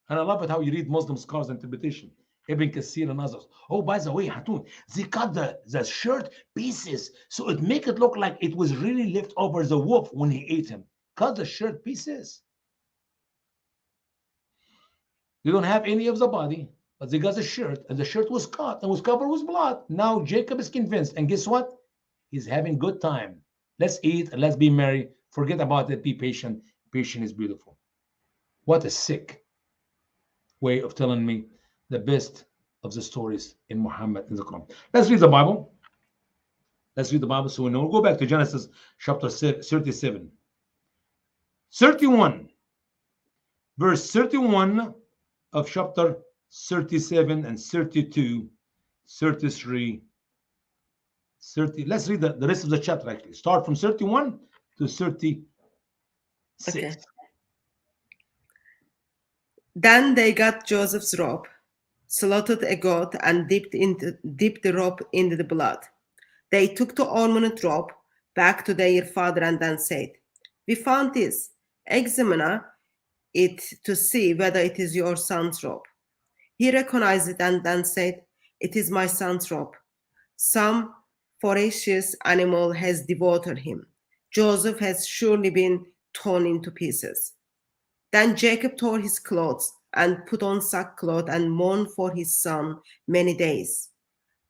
And I love it how you read Muslim scholars' interpretation. Ibn Kathir and others. Oh, by the way, Hatun, they cut the shirt pieces so it make it look like it was really left over the wolf when he ate him. Cut the shirt pieces. They don't have any of the body, but they got the shirt, and the shirt was cut and was covered with blood. Now Jacob is convinced, and guess what? He's having good time. Let's eat and let's be merry. Forget about it. Be patient. Patient is beautiful. What a sick way of telling me the best of the stories in Muhammad in the Quran. Let's read the Bible. Let's read the Bible so we know. We'll go back to Genesis chapter 37. 31. Verse 31 of chapter 37 and 32, 33, 30. Let's read the rest of the chapter actually. Start from 31 to 36. Okay. Then they got Joseph's robe, slaughtered a goat, and dipped the robe into the blood. They took the ornamented robe back to their father and then said, "We found this. Examine it to see whether it is your son's robe." He recognized it and then said, "It is my son's robe. Some voracious animal has devoured him. Joseph has surely been torn into pieces." Then Jacob tore his clothes and put on sackcloth and mourned for his son many days.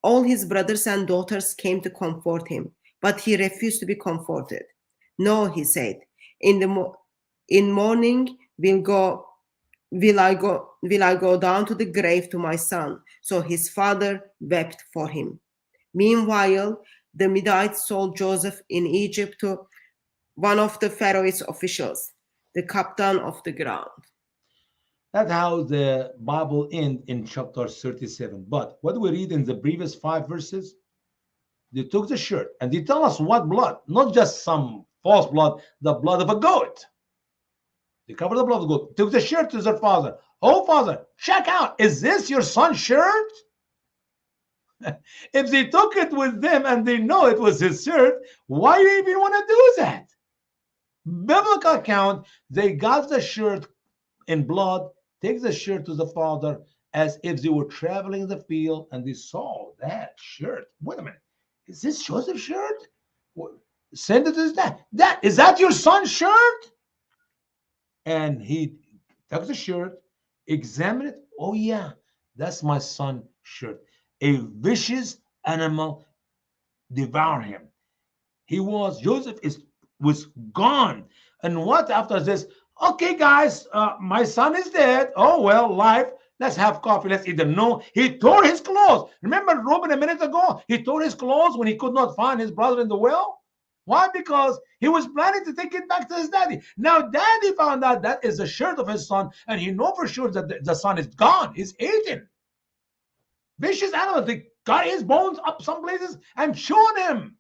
All his brothers and daughters came to comfort him, but he refused to be comforted. "No," he said, in morning will I go down to the grave to my son." So his father wept for him. Meanwhile, the Midianites sold Joseph in Egypt to one of the Pharaoh's officials, the captain of the guard. That's how the Bible ends in chapter 37. But what do we read in the previous 5 verses? They took the shirt and they tell us what blood, not just some false blood, the blood of a goat. They covered the blood of the goat, took the shirt to their father. "Oh, father, check out. Is this your son's shirt?" If they took it with them and they know it was his shirt, why do you even want to do that? Biblical account, they got the shirt in blood, take the shirt to the father as if they were traveling the field and they saw that shirt. Wait a minute, is this Joseph's shirt? Send it to his dad. Dad, is that your son's shirt? And he took the shirt, examined it. Oh yeah, that's my son's shirt. A vicious animal devoured him. Joseph was gone. And what after this? Okay, guys, my son is dead. Oh well, life. Let's have coffee. Let's eat them. No, he tore his clothes. Remember Reuben a minute ago? He tore his clothes when he could not find his brother in the well. Why? Because he was planning to take it back to his daddy. Now, daddy found out that is the shirt of his son, and he know for sure that the son is gone. He's eaten. Vicious animals. They got his bones up some places and chewed him.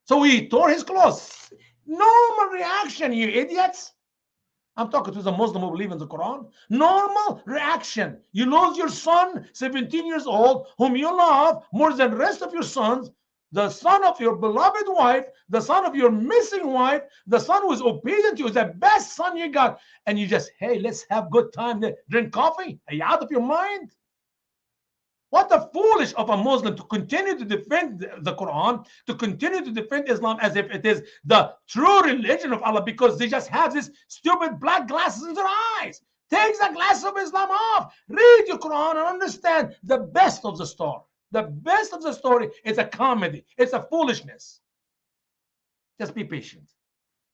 So he tore his clothes. Normal reaction, you idiots. I'm talking to the Muslim who believe in the Quran. Normal reaction. You lose your son, 17 years old, whom you love more than the rest of your sons, the son of your beloved wife, the son of your missing wife, the son who is obedient to you, is the best son you got. And you just, hey, let's have good time, drink coffee. Are you out of your mind? What a foolish of a Muslim to continue to defend the Quran, to continue to defend Islam as if it is the true religion of Allah, because they just have this stupid black glasses in their eyes. Take the glasses of Islam off. Read your Quran and understand the best of the story. The best of the story is a comedy. It's a foolishness. Just be patient.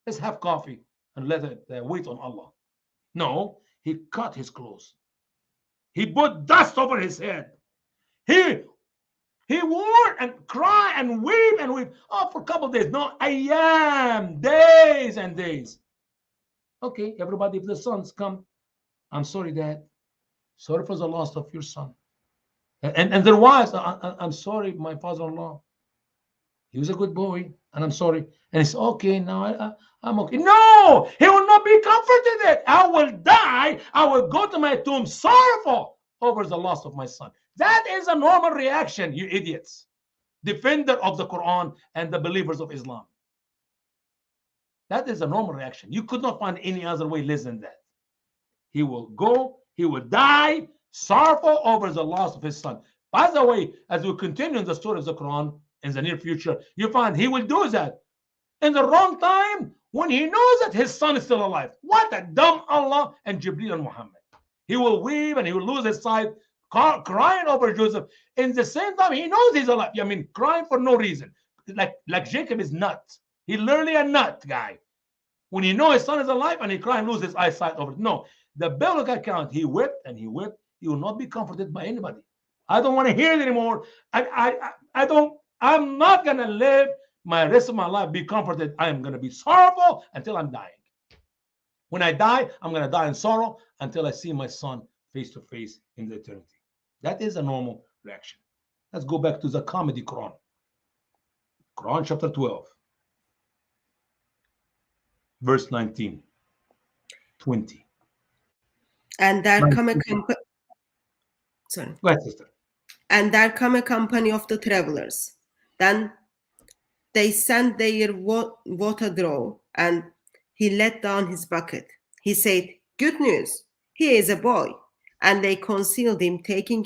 Let's have coffee and let it wait on Allah. No, he cut his clothes. He put dust over his head. He wore and cry and weep and weep. Oh, for a couple of days. No, ayyam, days and days. Okay, everybody, if the sons come, I'm sorry, Dad. Sorry for the loss of your son. And their wives, I'm sorry, my father-in-law. He was a good boy, and I'm sorry. And it's okay now. I'm okay. No, he will not be comforted. I will die. I will go to my tomb sorrowful over the loss of my son. That is a normal reaction, you idiots. Defender of the Quran and the believers of Islam. That is a normal reaction. You could not find any other way less than that. He will go, he will die, sorrowful over the loss of his son. By the way, as we continue in the story of the Quran in the near future, you find he will do that in the wrong time when he knows that his son is still alive. What a dumb Allah and Jibreel and Muhammad. He will weep and he will lose his sight, crying over Joseph. In the same time, he knows he's alive. I mean, crying for no reason. Like Jacob is nuts. He's literally a nut guy. When he knows his son is alive and he cries and loses his eyesight over it. No, the biblical account, he wept and he wept. He will not be comforted by anybody. I don't want to hear it anymore. I'm not going to live my rest of my life be comforted. I am going to be sorrowful until I'm dying. When I die, I'm going to die in sorrow until I see my son face to face in the eternity. That is a normal reaction. Let's go back to the comedy Quran. Quran chapter 12, verse 19, 20. And there come a sorry. Go ahead, sister. And there come a company of the travelers. Then they sent their water draw, and he let down his bucket. He said, "Good news, he is a boy." And they concealed him, taking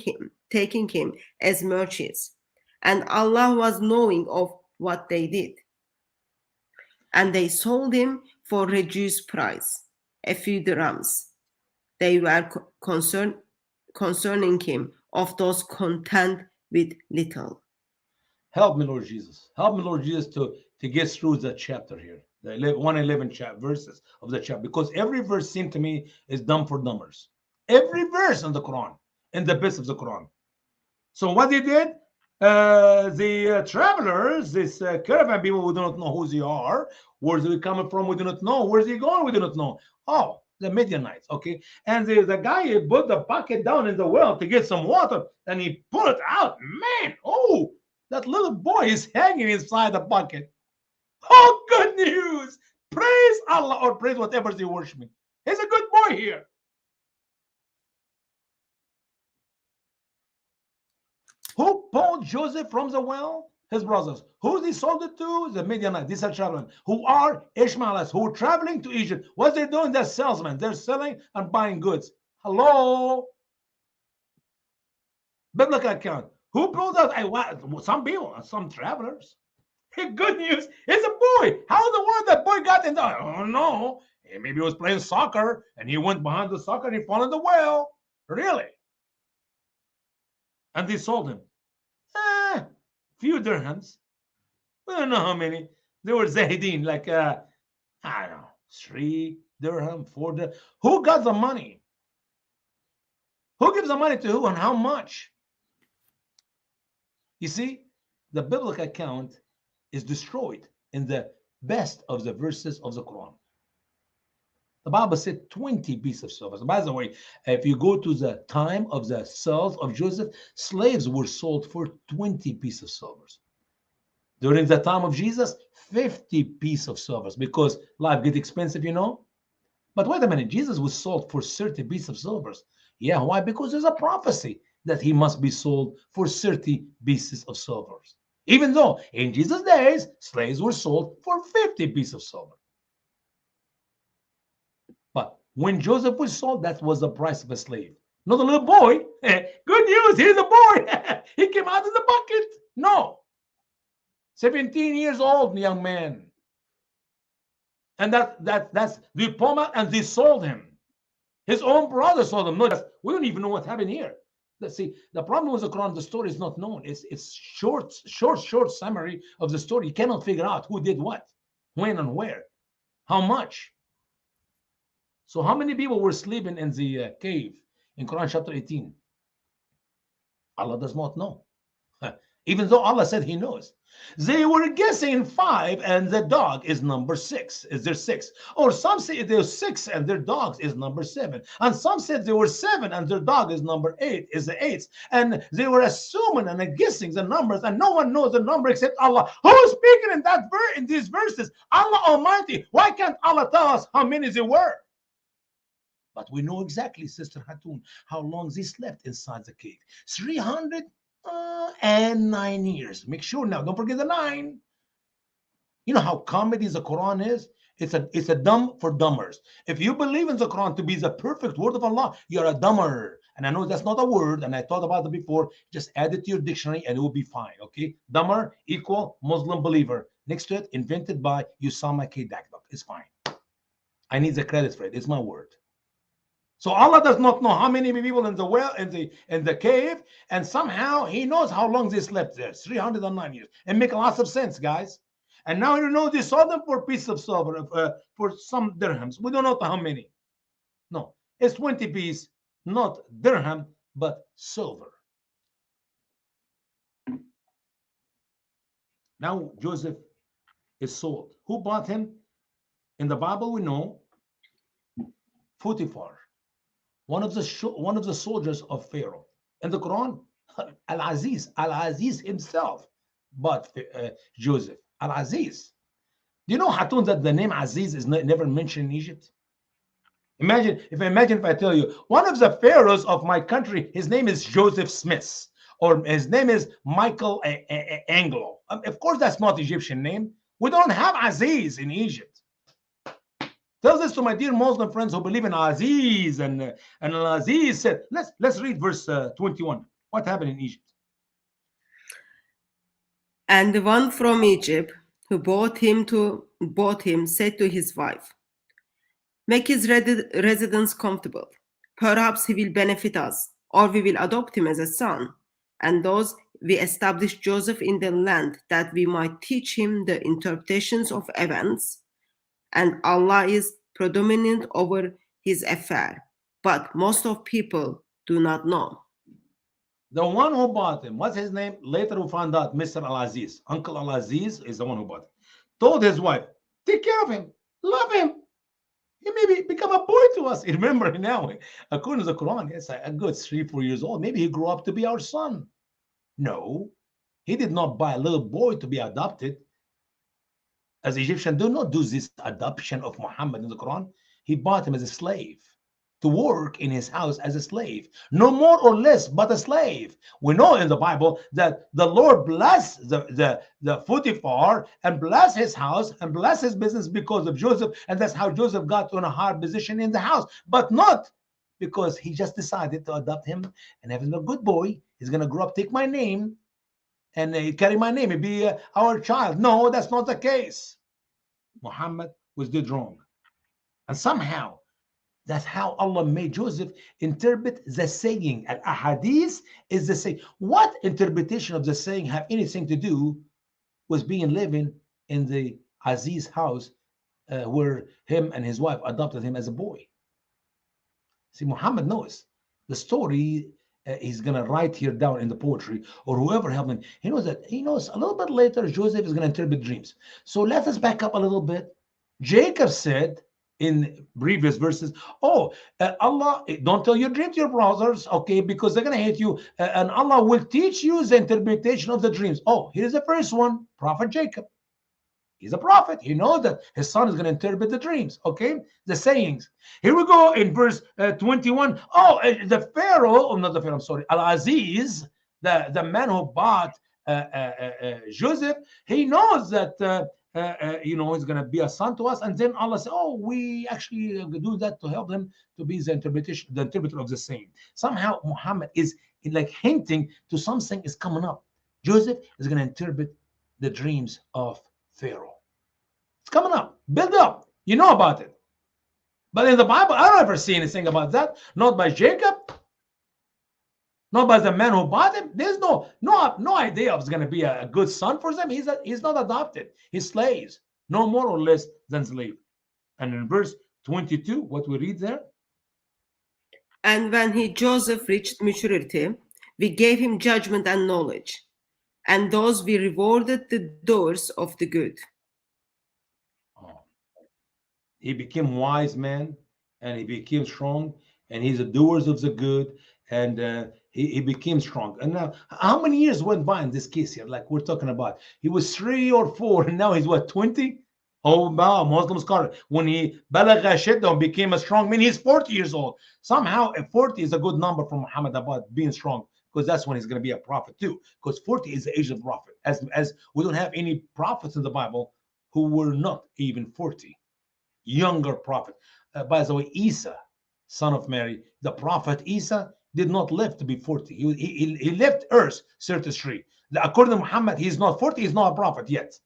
him as merchants. And Allah was knowing of what they did. And they sold him for reduced price, a few dirhams. They were concerning him of those content with little. Help me, Lord Jesus. Help me, Lord Jesus, to get through the chapter here, the 111 verses of the chapter, because every verse seemed to me is dumb for dumbers. Every verse in the Quran, in the best of the Quran. So what they did, the travelers, this caravan people, we do not know who they are, where they coming from, we do not know, where's he going, we do not know. Oh, the Midianites, okay. And the guy put the bucket down in the well to get some water, and he pulled it out. Man, oh, that little boy is hanging inside the bucket. Oh, good news. Praise Allah, or praise whatever they worship me. He's a good boy here. Who pulled Joseph from the well? His brothers. Who they sold it to? The Midianites. These are traveling, who are Ishmaelites, who are traveling to Egypt. What they're doing? They're salesmen. They're selling and buying goods. Hello? Biblical account. Who pulled out? Some people, some travelers. Good news. It's a boy. How in the world that boy got in the? I don't know. Maybe he was playing soccer and he went behind the soccer and he fell in the well. Really? And they sold him. Few dirhams. We don't know how many. They were zahidin, like I don't know, 3 dirham, 4 dirham. Who got the money? Who gives the money to who and how much? You see, the biblical account is destroyed in the best of the verses of the Quran. The Bible said 20 pieces of silver. By the way, if you go to the time of the sales of Joseph, slaves were sold for 20 pieces of silver. During the time of Jesus, 50 pieces of silver, because life gets expensive, you know. But wait a minute, Jesus was sold for 30 pieces of silver. Yeah, why? Because there's a prophecy that he must be sold for 30 pieces of silver. Even though in Jesus' days, slaves were sold for 50 pieces of silver. But when Joseph was sold, that was the price of a slave. Not a little boy. Good news, here's a boy. He came out of the bucket. No. 17 years old, young man. And that's the diploma, and they sold him. His own brother sold him. No, we don't even know what happened here. Let's see. The problem with the Quran, the story is not known. It's short summary of the story. You cannot figure out who did what, when and where, how much. So how many people were sleeping in the cave in Quran chapter 18? Allah does not know. Even though Allah said he knows. They were guessing 5 and the dog is number 6. Is there 6? Or some say there's 6 and their dog is number 7. And some said there were 7 and their dog is number 8, is the 8th. And they were assuming and guessing the numbers, and no one knows the number except Allah. Who is speaking in that in these verses? Allah Almighty. Why can't Allah tell us how many there were? But we know exactly, Sister Hatun, how long they slept inside the cave. 309 years. Make sure now, don't forget the 9. You know how comedy the Quran is? It's a dumb for dumbers. If you believe in the Quran to be the perfect word of Allah, you're a dumber. And I know that's not a word, and I thought about it before. Just add it to your dictionary and it will be fine, okay? Dumber equal Muslim believer. Next to it, invented by Usama Dakdok. It's fine. I need the credit for it. It's my word. So Allah does not know how many people in the well, in the cave, and somehow he knows how long they slept there, 309 years. It makes lots of sense, guys. And now you know they sold them for a piece of silver, for some dirhams. We don't know how many. No, it's 20 pieces, not dirham, but silver. Now Joseph is sold. Who bought him? In the Bible we know Potiphar, one of the soldiers of Pharaoh. In the Quran, Al-Aziz himself bought Joseph. Al-Aziz. Do you know, Hatun, that the name Aziz is never mentioned in Egypt? Imagine if I tell you, one of the pharaohs of my country, his name is Joseph Smith, or his name is Michael Anglo. Of course, that's not Egyptian name. We don't have Aziz in Egypt. Tell this to my dear Muslim friends who believe in Aziz, and Aziz said, let's read verse 21. What happened in Egypt? And the one from Egypt who bought him said to his wife, "Make his residence comfortable. Perhaps he will benefit us, or we will adopt him as a son. And thus we established Joseph in the land, that we might teach him the interpretations of events. And Allah is predominant over his affair, but most of people do not know." The one who bought him, what's his name? Later we found out Mr. Al-Aziz. Uncle Al-Aziz is the one who bought him. Told his wife, take care of him, love him. He may become a boy to us. Remember now, according to the Quran, it's a good 3-4 years old. Maybe he grew up to be our son. No, he did not buy a little boy to be adopted. As Egyptians do not do this adoption of Muhammad in the Quran. He bought him as a slave to work in his house as a slave, no more or less, but a slave. We know in the Bible that the Lord blessed the Potiphar and blessed his house and blessed his business because of Joseph, and that's how Joseph got to a hard position in the house, but not because he just decided to adopt him and have him a good boy. He's gonna grow up, take my name, and carry my name and be our child. No, that's not the case. Muhammad was did wrong, and somehow that's how Allah made Joseph interpret the saying. Al ahadith is the saying. What interpretation of the saying have anything to do with being living in the Aziz house where him and his wife adopted him as a boy? See, Muhammad knows the story. He's gonna write here down in the poetry, or whoever helped him. He knows that. He knows a little bit later Joseph is gonna interpret dreams. So let us back up a little bit. Jacob said in previous verses, "Oh, Allah, don't tell your dreams to your brothers, okay? Because they're gonna hate you, and Allah will teach you the interpretation of the dreams." Oh, here's the first one, Prophet Jacob. He's a prophet. He knows that his son is going to interpret the dreams, okay? The sayings. Here we go in verse 21. Oh, the Pharaoh, oh, not the Pharaoh, I'm sorry, Al-Aziz, the man who bought Joseph, he knows that, he's going to be a son to us. And then Allah said, oh, we actually do that to help him to be the interpreter of the saying. Somehow Muhammad is like hinting to something is coming up. Joseph is going to interpret the dreams of Pharaoh. It's coming up. Build up. You know about it. But in the Bible, I don't ever see anything about that. Not by Jacob. Not by the man who bought him. There's no idea of it's going to be a good son for them. He's not adopted. He's slaves. No more or less than slave. And in verse 22, what we read there. And when Joseph reached maturity, we gave him judgment and knowledge. And those we rewarded the doers of the good. Oh. He became wise man, and he became strong, and he's the doers of the good, and he became strong. And now, how many years went by in this case here? Like we're talking about, he was 3 or 4, and now he's what, 20? Oh, wow, Muslim scholar. When he balagha shiddah became a strong man, he's 40 years old. Somehow, 40 is a good number for Muhammad about being strong, because that's when he's going to be a prophet too. Because 40 is the age of the prophet. As we don't have any prophets in the Bible who were not even 40. Younger prophet. By the way, Isa, son of Mary, the prophet Isa did not live to be 40. He left earth 33. According to Muhammad, he's not 40. He's not a prophet yet.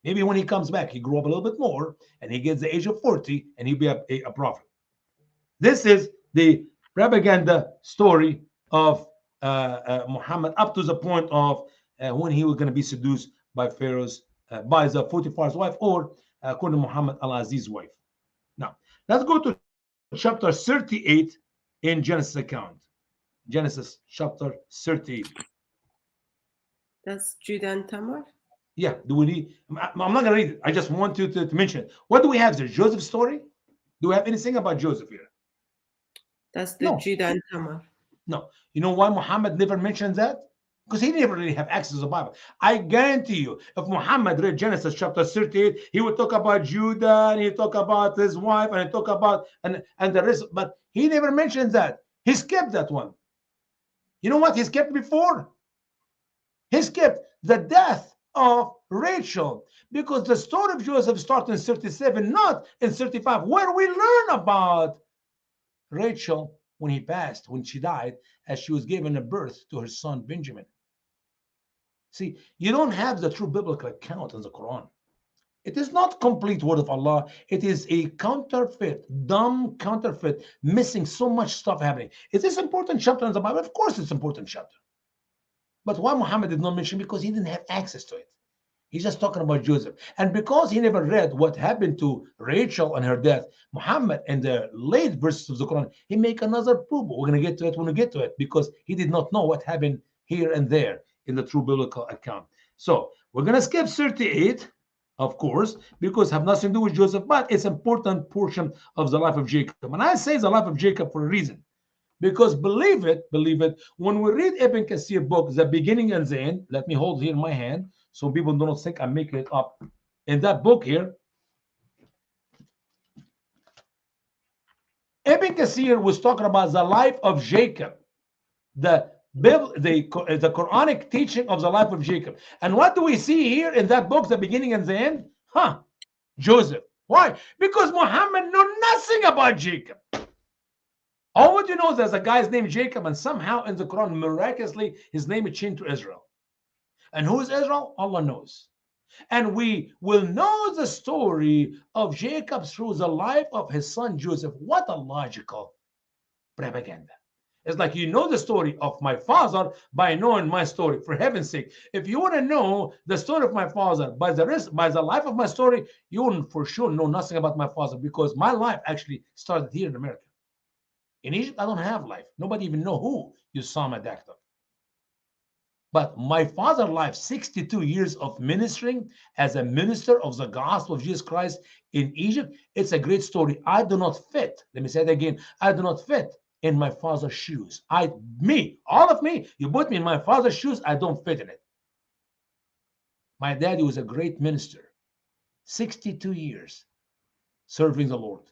Maybe when he comes back, he grew up a little bit more, and he gets the age of 40, and he'll be a prophet. This is the propaganda story of Muhammad up to the point of when he was going to be seduced by by the Potiphar's wife, or according to Muhammad, Al-Aziz's wife. Now, let's go to chapter 38 in Genesis account. Genesis chapter 38. That's Judah and Tamar? Yeah, do we need? I'm not going to read it. I just want you to mention it. What do we have there? Joseph's story? Do we have anything about Joseph here? That's the Judah and Tamar. No. You know why Muhammad never mentioned that? Because he never really have access to the Bible. I guarantee you, if Muhammad read Genesis chapter 38, he would talk about Judah, and he'd talk about his wife, and he'd talk about and the rest. But he never mentioned that. He skipped that one. You know what he skipped before? He skipped the death of Rachel, because the story of Joseph starts in 37, not in 35, where we learn about Rachel when he passed, when she died, as she was given a birth to her son Benjamin. See, you don't have the true biblical account in the Quran. It is not complete word of Allah. It is a counterfeit, dumb counterfeit, missing so much stuff happening. Is this important chapter in the Bible? Of course it's important chapter. But why Muhammad did not mention? Because he didn't have access to it. He's just talking about Joseph. And because he never read what happened to Rachel and her death, Muhammad in the late verses of the Quran, he make another proof. We're going to get to it when we get to it, because he did not know what happened here and there in the true biblical account. So we're going to skip 38, of course, because have nothing to do with Joseph, but it's an important portion of the life of Jacob. And I say the life of Jacob for a reason. Because believe it, when we read Ibn Kathir book, the beginning and the end, let me hold here in my hand so people don't think I'm making it up. In that book here, Ibn Kathir was talking about the life of Jacob, the Quranic teaching of the life of Jacob. And what do we see here in that book, the beginning and the end? Joseph. Why? Because Muhammad knew nothing about Jacob. All what you know is there's a guy's named Jacob, and somehow in the Quran, miraculously, his name is changed to Israel. And who is Israel? Allah knows. And we will know the story of Jacob through the life of his son Joseph. What a logical propaganda. It's like you know the story of my father by knowing my story. For heaven's sake, if you want to know the story of my father by the life of my story, you wouldn't for sure know nothing about my father, because my life actually started here in America. In Egypt, I don't have life. Nobody even know who Usama Dakdok. But my father's life, 62 years of ministering as a minister of the gospel of Jesus Christ in Egypt, it's a great story. I do not fit. Let me say it again. I do not fit in my father's shoes. All of me, you put me in my father's shoes, I don't fit in it. My daddy was a great minister, 62 years serving the Lord,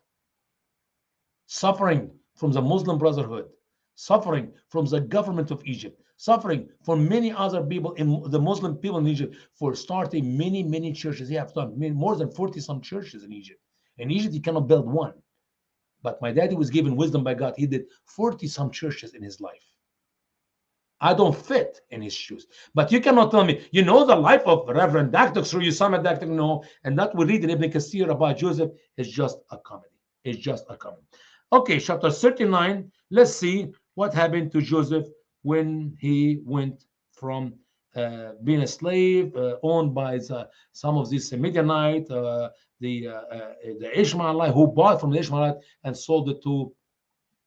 suffering from the Muslim Brotherhood, suffering from the government of Egypt, suffering from many other people in the Muslim people in Egypt for starting many churches. He have done more than 40 some churches in Egypt. In Egypt, you cannot build one. But my daddy was given wisdom by God. He did 40 some churches in his life. I don't fit in his shoes. But you cannot tell me, you know the life of Reverend Dakdok through Usama Dakdok? No. And that we read in Ibn Kathir about Joseph is just a comedy. It's just a comedy. Okay, chapter 39. Let's see what happened to Joseph when he went from being a slave, owned by some of these Midianite, the Ishmaelite, who bought from the Ishmaelite and sold it to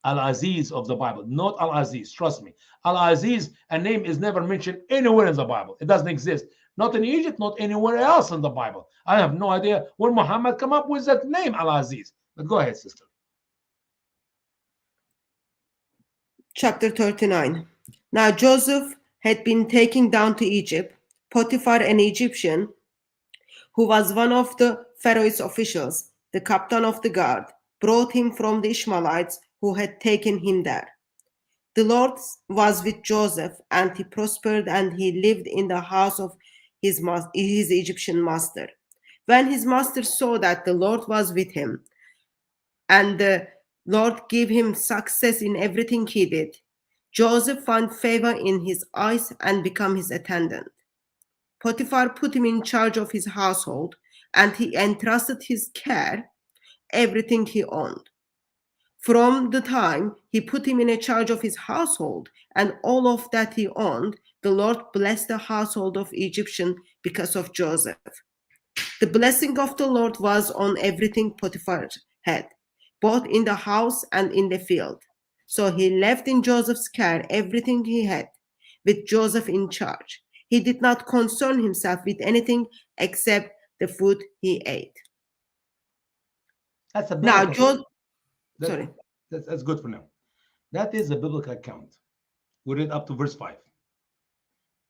Al-Aziz of the Bible. Not Al-Aziz, trust me. Al-Aziz, a name is never mentioned anywhere in the Bible. It doesn't exist. Not in Egypt, not anywhere else in the Bible. I have no idea where Muhammad come up with that name, Al-Aziz. But go ahead, sister. Chapter 39. Now Joseph had been taken down to Egypt. Potiphar, an Egyptian, who was one of the Pharaoh's officials, the captain of the guard, brought him from the Ishmaelites who had taken him there. The Lord was with Joseph, and he prospered, and he lived in the house of his Egyptian master. When his master saw that the Lord was with him, and the Lord gave him success in everything he did, Joseph found favor in his eyes and became his attendant. Potiphar put him in charge of his household, and he entrusted his care everything he owned. From the time he put him in charge of his household and all of that he owned, the Lord blessed the household of Egyptian because of Joseph. The blessing of the Lord was on everything Potiphar had, both in the house and in the field. So he left in Joseph's care everything he had, with Joseph in charge. He did not concern himself with anything except the food he ate. That's a Now, sorry. That's good for now. That is a biblical account. We read up to verse 5.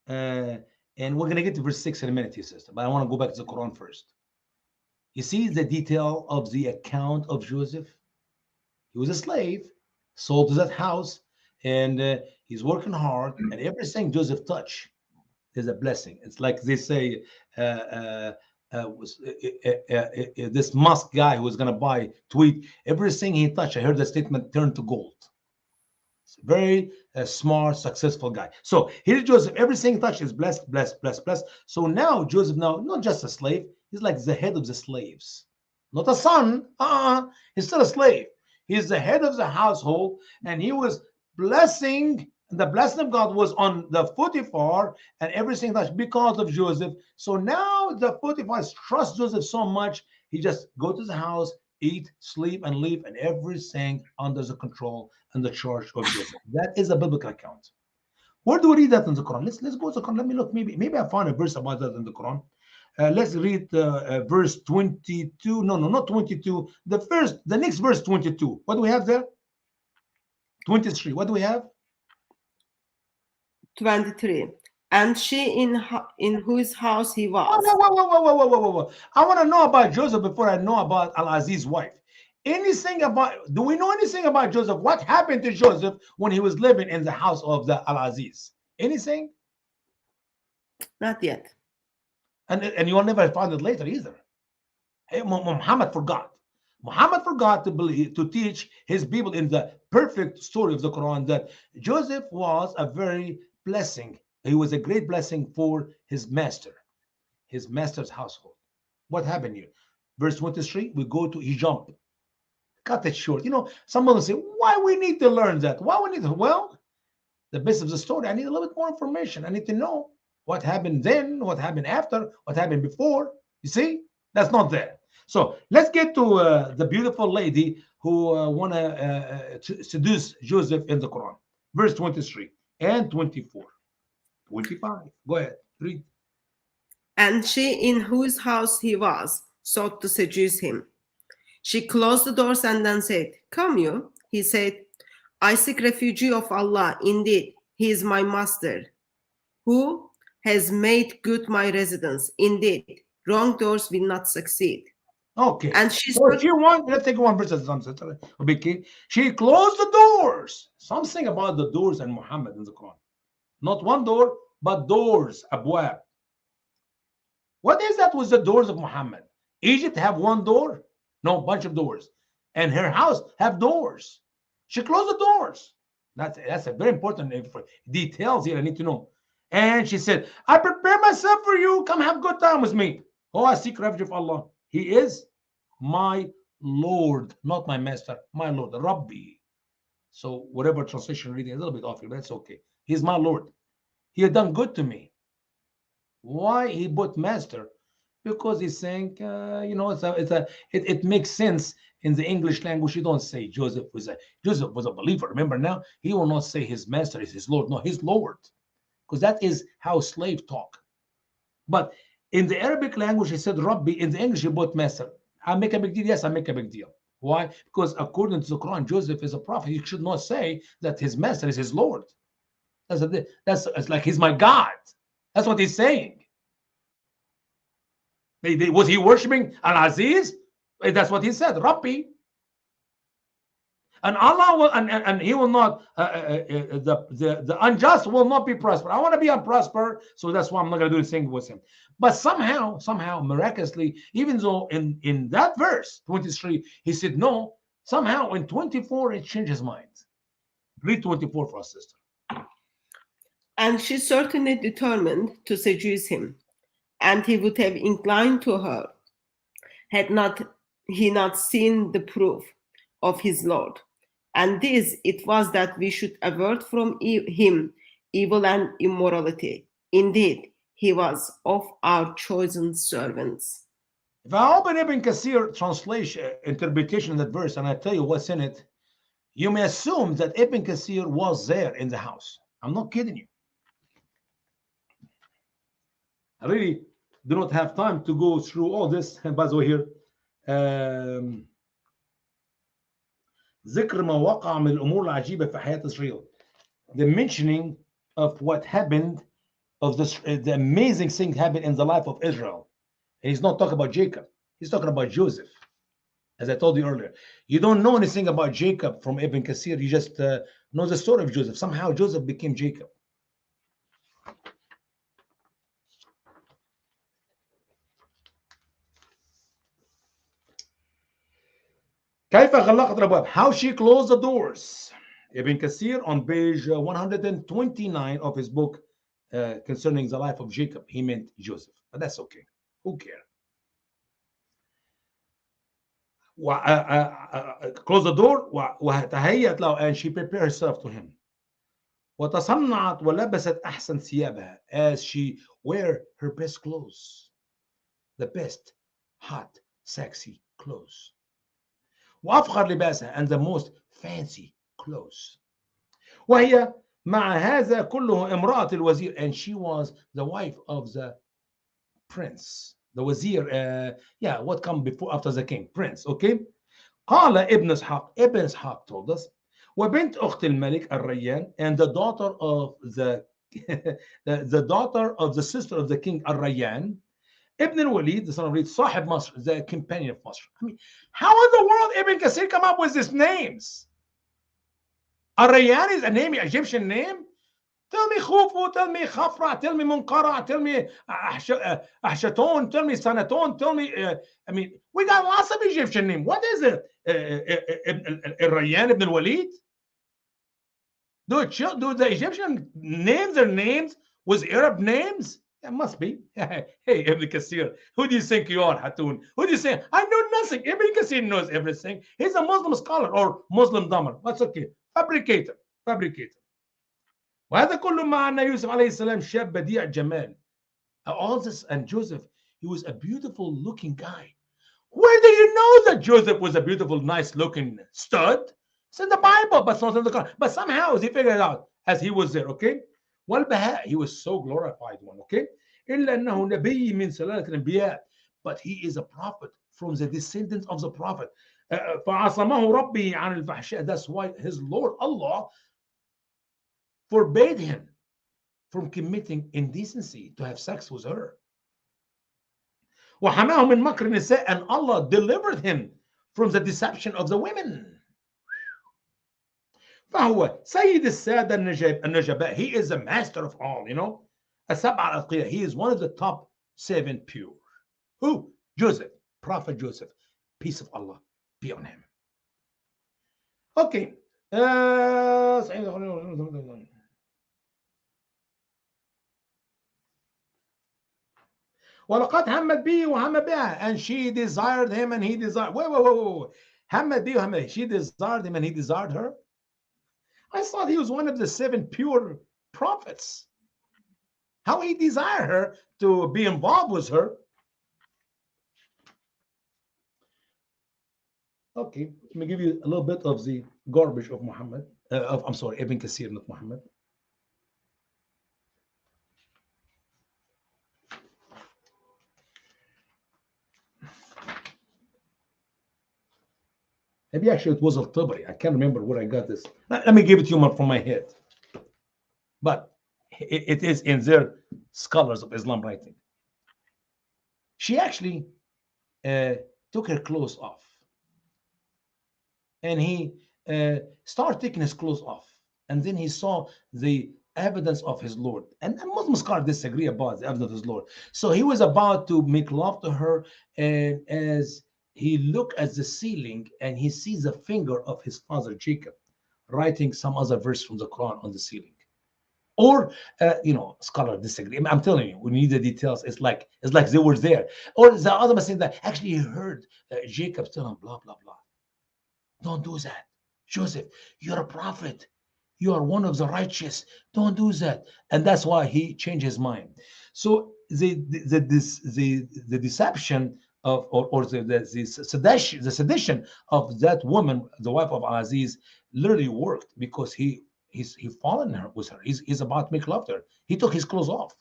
And we're going to get to verse 6 in a minute, your sister. But I want to go back to the Quran first. You see the detail of the account of Joseph? He was a slave, sold to that house, and he's working hard. And everything Joseph touched is a blessing. It's like they say, this Musk guy who was going to buy tweet, everything he touched, I heard the statement, turned to gold. It's a very smart, successful guy. So here's Joseph, everything he touched is blessed, blessed, blessed, blessed. So now Joseph, now not just a slave, he's like the head of the slaves, not a son. He's still a slave. He's the head of the household, and he was blessing. The blessing of God was on the Potiphar and everything that's because of Joseph. So now the Potiphar trusts Joseph so much, he just go to the house, eat, sleep, and leave, and everything under the control and the charge of Joseph. That is a biblical account. Where do we read that in the Quran? Let's go to the Quran. Let me look. Maybe I found a verse about that in the Quran. Let's read verse 22. No, not 22. The next verse 22. What do we have there? 23. What do we have? 23. And she in whose house he was. Whoa. I want to know about Joseph before I know about Al-Aziz's wife. anything about, do we know anything about Joseph? What happened to Joseph when he was living in the house of the Al-Aziz? Anything? Not yet. And you will never find it later either. Muhammad forgot. Muhammad forgot to believe, to teach his people in the perfect story of the Quran that Joseph was a very blessing. He was a great blessing for his master's household. What happened here? Verse 23, we go to, he jumped. Cut it short. You know, some of them say, why we need to learn that? Why we need to? Well, the base of the story, I need a little bit more information. I need to know what happened then, what happened after, what happened before. You see, that's not there. So let's get to the beautiful lady who want to seduce Joseph in the Quran. Verse 23 and 24. 25. Go ahead, read. And she, in whose house he was, sought to seduce him. She closed the doors and then said, come you. He said, I seek refuge of Allah. Indeed, he is my master, who has made good my residence. Indeed, wrong doors will not succeed. Okay. And she so said, she won. Let's take one verse at a time. She closed the doors. Something about the doors and Muhammad in the Quran. Not one door, but doors, abwab. What is that with the doors of Muhammad? Egypt have one door? No, bunch of doors. And her house have doors. She closed the doors. That's a very important details here I need to know. And she said, I prepare myself for you. Come have a good time with me. Oh, I seek refuge of Allah. He is my Lord, not my master, my Lord, Rabbi. So whatever translation reading is a little bit off here, but that's okay. He's my Lord. He had done good to me. Why he put master? Because he's saying, you know, it makes sense in the English language. You don't say Joseph was a believer. Remember now, he will not say his master is his Lord. No, his Lord, because that is how slaves talk. But in the Arabic language, he said Rabbi. In the English, he put master. I make a big deal. Yes, I make a big deal. Why? Because according to the Quran, Joseph is a prophet. He should not say that his master is his Lord. It's like he's my God. That's what he's saying. Was he worshiping Al-Aziz? That's what he said, Rabbi. And Allah will, and he will not, the unjust will not be prosperous. I want to be unprosper, so that's why I'm not going to do this thing with him. But somehow, miraculously, even though in that verse, 23, he said no, somehow in 24, it changed his mind. Read 24 for us, sister. and she certainly determined to seduce him, and he would have inclined to her, had he not seen the proof of his Lord. And this it was that we should avert from him evil and immorality. Indeed, he was of our chosen servants. If I open Ibn Kathir translation, interpretation of that verse, and I tell you what's in it, you may assume that Ibn Kathir was there in the house. I'm not kidding you. I really do not have time to go through all this. And by the way, here, ذكر ما وقع من الأمور العجيبة في حياة إسرائيل. The mentioning of what happened, of this, the amazing thing happened in the life of Israel. And he's not talking about Jacob. He's talking about Joseph. As I told you earlier, you don't know anything about Jacob from Ibn Kathir. You just know the story of Joseph. Somehow Joseph became Jacob. كيف غلقت الأبواب? How she closed the doors. Ibn Kathir on page 129 of his book concerning the life of Jacob. He meant Joseph, but that's okay. Who cares? Close the door وتهيأت له, and she prepared herself to him. وتصنعت ولبست أحسن ثيابها, as she wear her best clothes, the best hot sexy clothes. وأفخر لباسها, and the most fancy clothes. وهي مع هذا كله امرأة الوزير, and she was the wife of the prince, the wazir, what come before after the king, prince. Okay. قال ابن إسحاق told us, وبنت أخت الملك الريان, and the daughter of the the daughter of the sister of the king الريان, Ibn al-Walid, the son of Walid, Sahib Masr, the companion of Masr. I mean, how in the world Ibn Kasir come up with these names? Ar-Rayyan is a name, Egyptian name? Tell me Khufu, tell me Khafra, tell me Munqara, tell me Ahshaton, tell me Sanaton, tell me, I mean, we got lots of Egyptian names. What is it? Ar-Rayyan ibn al-Walid? Do the Egyptian names their names with Arab names? It must be. Hey, Ibn Kasir, who do you think you are, Hatun? Who do you think? I know nothing. Ibn Kasir knows everything. He's a Muslim scholar or Muslim dumber. That's okay. Fabricator. وهذا كله مع أن يوسف عليه السلام شاب بديع جمال. All this, and Joseph, he was a beautiful looking guy. Where do you know that Joseph was a beautiful, nice looking stud? It's in the Bible, but it's not in the Quran. But somehow he figured it out as he was there, okay? والبهاء, he was so glorified one, okay? إلا أنه نبي من سلالة الأنبياء, but he is a prophet from the descendants of the prophet. فعصمه ربه عن الفحشاء. That's why his Lord Allah forbade him from committing indecency, to have sex with her. وحماه من مكر النساء, and Allah delivered him from the deception of the women. فهو سيد السادة النجباء. He is the master of all, you know. السبعة الأتقياء. He is one of the top 7 pure. Who? Joseph, Prophet Joseph. Peace of Allah be on him. Okay. ولقد همت به وهم بها, and she desired him and he desired. Wait. همت به وهم. She desired him and he desired her. I thought he was one of the 7 pure prophets. How he desired her to be involved with her? Okay, let me give you a little bit of the garbage of Muhammad. I'm sorry, Ibn Kasir, not Muhammad. Maybe actually it was Al-Tabari. I can't remember where I got this. Let me give it to you from my head. But it is in their scholars of Islam writing. She actually took her clothes off. And he started taking his clothes off. And then he saw the evidence of his Lord. And Muslim scholars disagree about the evidence of his Lord. So he was about to make love to her, and as he looked at the ceiling and he sees the finger of his father Jacob writing some other verse from the Quran on the ceiling. Or scholars disagree. I'm telling you, we need the details. It's like they were there. Or the other saying that actually he heard Jacob tell him blah blah blah. Don't do that, Joseph. You're a prophet. You are one of the righteous. Don't do that. And that's why he changed his mind. So the deception of or the sedition of that woman, the wife of Aziz, literally worked because he's fallen with her. He's about to make love to her. He took his clothes off.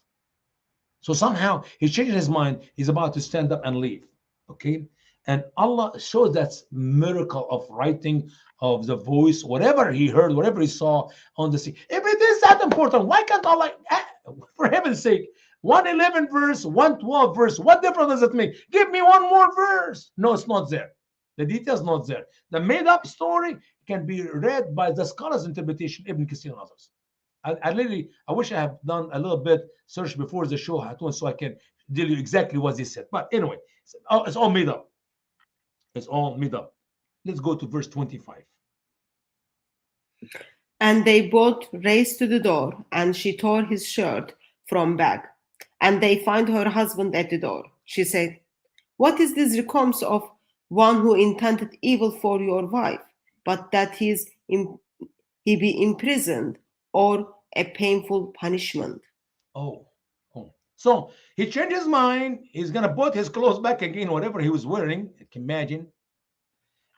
So somehow he changed his mind. He's about to stand up and leave. Okay. And Allah showed that miracle of writing of the voice, whatever he heard, whatever he saw on the sea. If it is that important, why can't Allah, for heaven's sake, 111 verse, 112 verse, what difference does it make? Give me one more verse. No, it's not there. The details not there. The made-up story can be read by the scholar's interpretation, Ibn Kasir and others. I wish I have done a little bit search before the show, Hatun, so I can tell you exactly what he said. But anyway, it's all made up. It's all made up. Let's go to verse 25. And they both raced to the door, and she tore his shirt from back. And they find her husband at the door. She said, "What is this recompense of one who intended evil for your wife, but that he be imprisoned, or a painful punishment?" Oh. So he changed his mind. He's going to put his clothes back again, whatever he was wearing. You can imagine.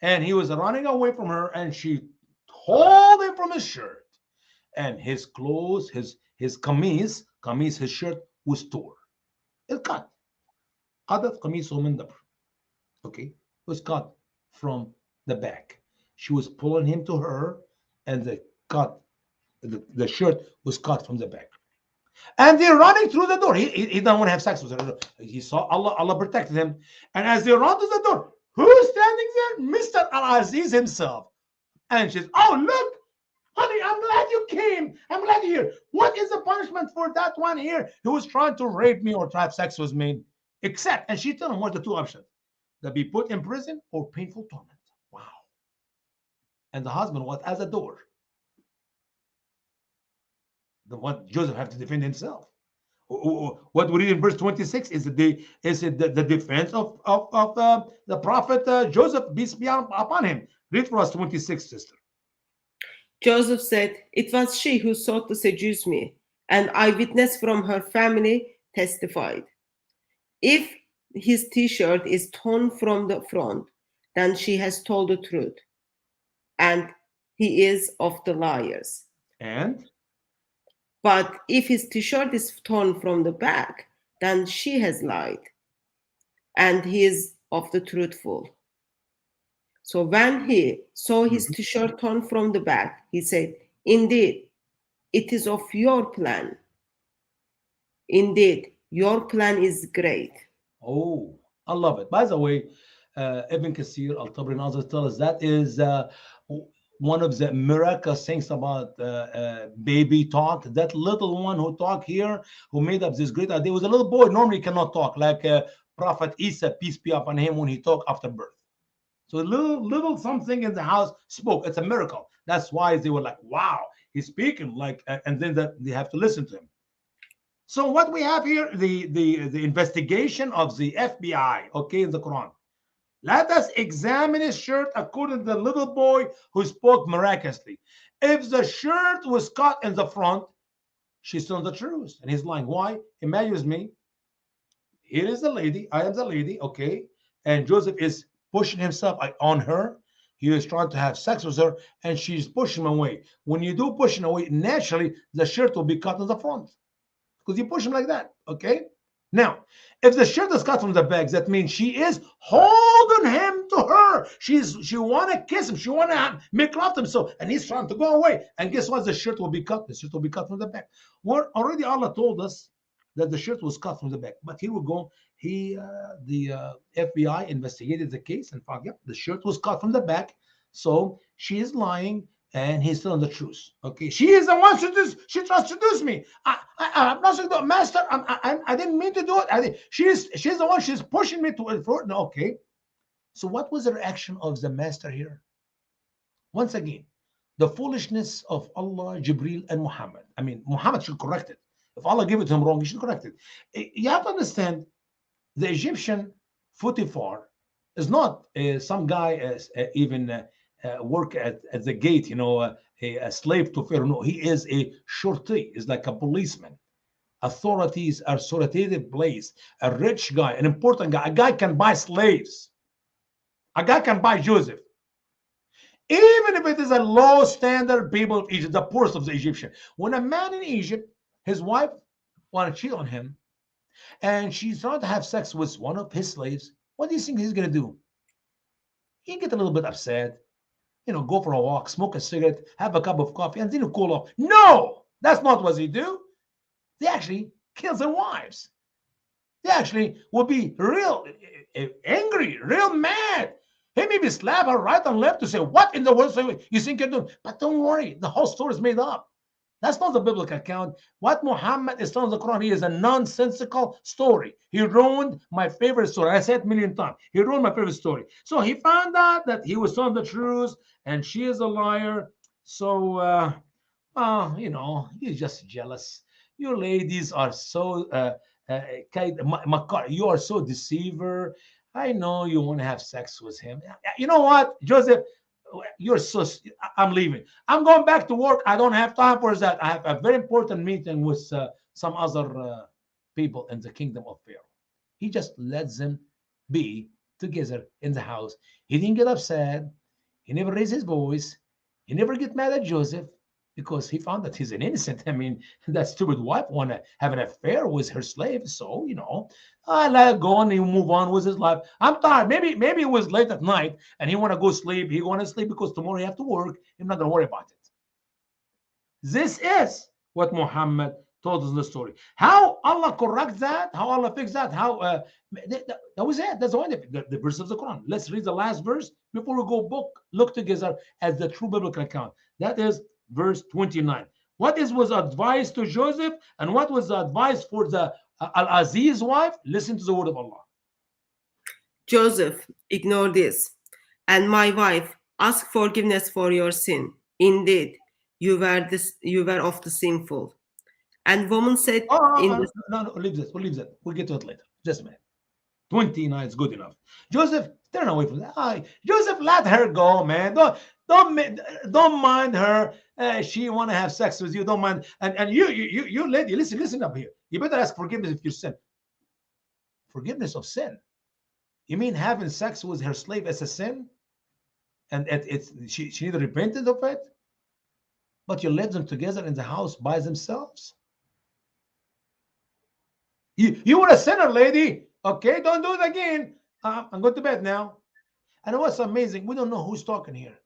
And he was running away from her, and she pulled him from his shirt. And his clothes, his kameez, his shirt was torn. It cut. قَدَتْ قَمِيصُهُ مِنْ دَبْرٍ. Okay. It was cut from the back. She was pulling him to her, and the shirt was cut from the back. And they're running through the door. He doesn't want to have sex with her. He saw Allah protected him. And as they run to the door, who's standing there? Mr. Al-Aziz himself. And she's, oh, look, honey, I'm glad you came. I'm glad you're here. What is the punishment for that one here who was trying to rape me or to have sex with me? Except, and she told him what the two options, that be put in prison or painful torment. Wow. And the husband was at the door. The what Joseph have to defend himself. What we read in verse 26 is the defense of the prophet Joseph, peace be upon him. Read for us 26, sister. Joseph said, "It was she who sought to seduce me, and eyewitness from her family testified. If his t-shirt is torn from the front, then she has told the truth, and he is of the liars. And But if his t-shirt is torn from the back, then she has lied, and he is of the truthful." So when he saw his t-shirt torn from the back, he said, "Indeed, it is of your plan. Indeed, your plan is great." oh, I love it. By the way, Ibn Kathir, Al-Tabari, and others tell us that is one of the miraculous things about baby talk. That little one who talked here, who made up this great idea, was a little boy. Normally cannot talk, like Prophet Isa, peace be upon him, when he talked after birth. So a little something in the house spoke. It's a miracle. That's why they were like, wow, he's speaking like, and then they have to listen to him. So what we have here, the investigation of the FBI, okay, in the Quran. Let us examine his shirt according to the little boy who spoke miraculously. If the shirt was cut in the front, she's telling the truth. And he's lying. Why? Imagine with me. Here is the lady. I am the lady, okay? And Joseph is pushing himself on her. He is trying to have sex with her, and she's pushing him away. When you do pushing away, naturally, the shirt will be cut in the front because you push him like that, okay? Now, if the shirt is cut from the back, that means she is holding him to her. She want to kiss him. She want to make love to him. So, and he's trying to go away. And guess what? The shirt will be cut. The shirt will be cut from the back. Well, already Allah told us that the shirt was cut from the back. But here we go. The FBI investigated the case and found, yep, the shirt was cut from the back. So she is lying, and he's telling the truth. Okay, she is the one she tries to seduce me. I'm not saying, master. I didn't mean to do it. She's the one. She's pushing me to it. No, okay. So what was the reaction of the master here? Once again, the foolishness of Allah, Jibril, and Muhammad. I mean, Muhammad should correct it. If Allah gave it to him wrong, he should correct it. You have to understand, the Egyptian Potiphar is not some guy even work at the gate, a slave to Pharaoh. No, he is a shorty, is like a policeman. Authorities, authoritative place, a rich guy, an important guy. A guy can buy slaves. A guy can buy Joseph. Even if it is a low standard people of Egypt, the poorest of the Egyptian. When a man in Egypt, his wife want to cheat on him, and she's trying to have sex with one of his slaves, what do you think he's going to do? He get a little bit upset, go for a walk, smoke a cigarette, have a cup of coffee, and then you cool off. No, that's not what they do. They actually kill their wives. They actually will be real angry, real mad. He maybe slap her right and left to say, what in the world you think you're doing? But don't worry, the whole story is made up. That's not the biblical account. What Muhammad is telling the Quran here is a nonsensical story. He ruined my favorite story. I said it a million times. He ruined my favorite story. So he found out that he was telling the truth and she is a liar. So, he's just jealous. You ladies are so, you are so deceiver. I know you want to have sex with him. You know what, Joseph? I'm leaving. I'm going back to work. I don't have time for that. I have a very important meeting with some other people in the kingdom of Pharaoh. He just lets them be together in the house. He didn't get upset. He never raised his voice. He never get mad at Joseph because he found that he's an innocent. I mean, that stupid wife want to have an affair with her slave. So, I let it go and he move on with his life. I'm tired. Maybe it was late at night and he want to go sleep. He want to sleep because tomorrow he have to work. I'm not going to worry about it. This is what Muhammad told us the story. How Allah corrects that? How Allah fixed that? How that was it. That's the verse of the Quran. Let's read the last verse before we go look together as the true biblical account. That is verse 29. What was advice to Joseph, and what was the advice for the Al-Aziz wife? Listen to the word of Allah. Joseph, ignore this. And my wife, ask forgiveness for your sin. Indeed, you were of the sinful. And woman said, No, leave this. We'll leave that. We'll get to it later. Just a minute. 29 is good enough. Joseph, turn away from that. Joseph, let her go, man. Don't mind her. She want to have sex with you. Don't mind. And you lady, listen up here. You better ask forgiveness if you sin. Forgiveness of sin. You mean having sex with her slave as a sin? And she neither repented of it, but you left them together in the house by themselves. You were a sinner, lady. Okay, don't do it again. I'm going to bed now. And what's amazing, we don't know who's talking here.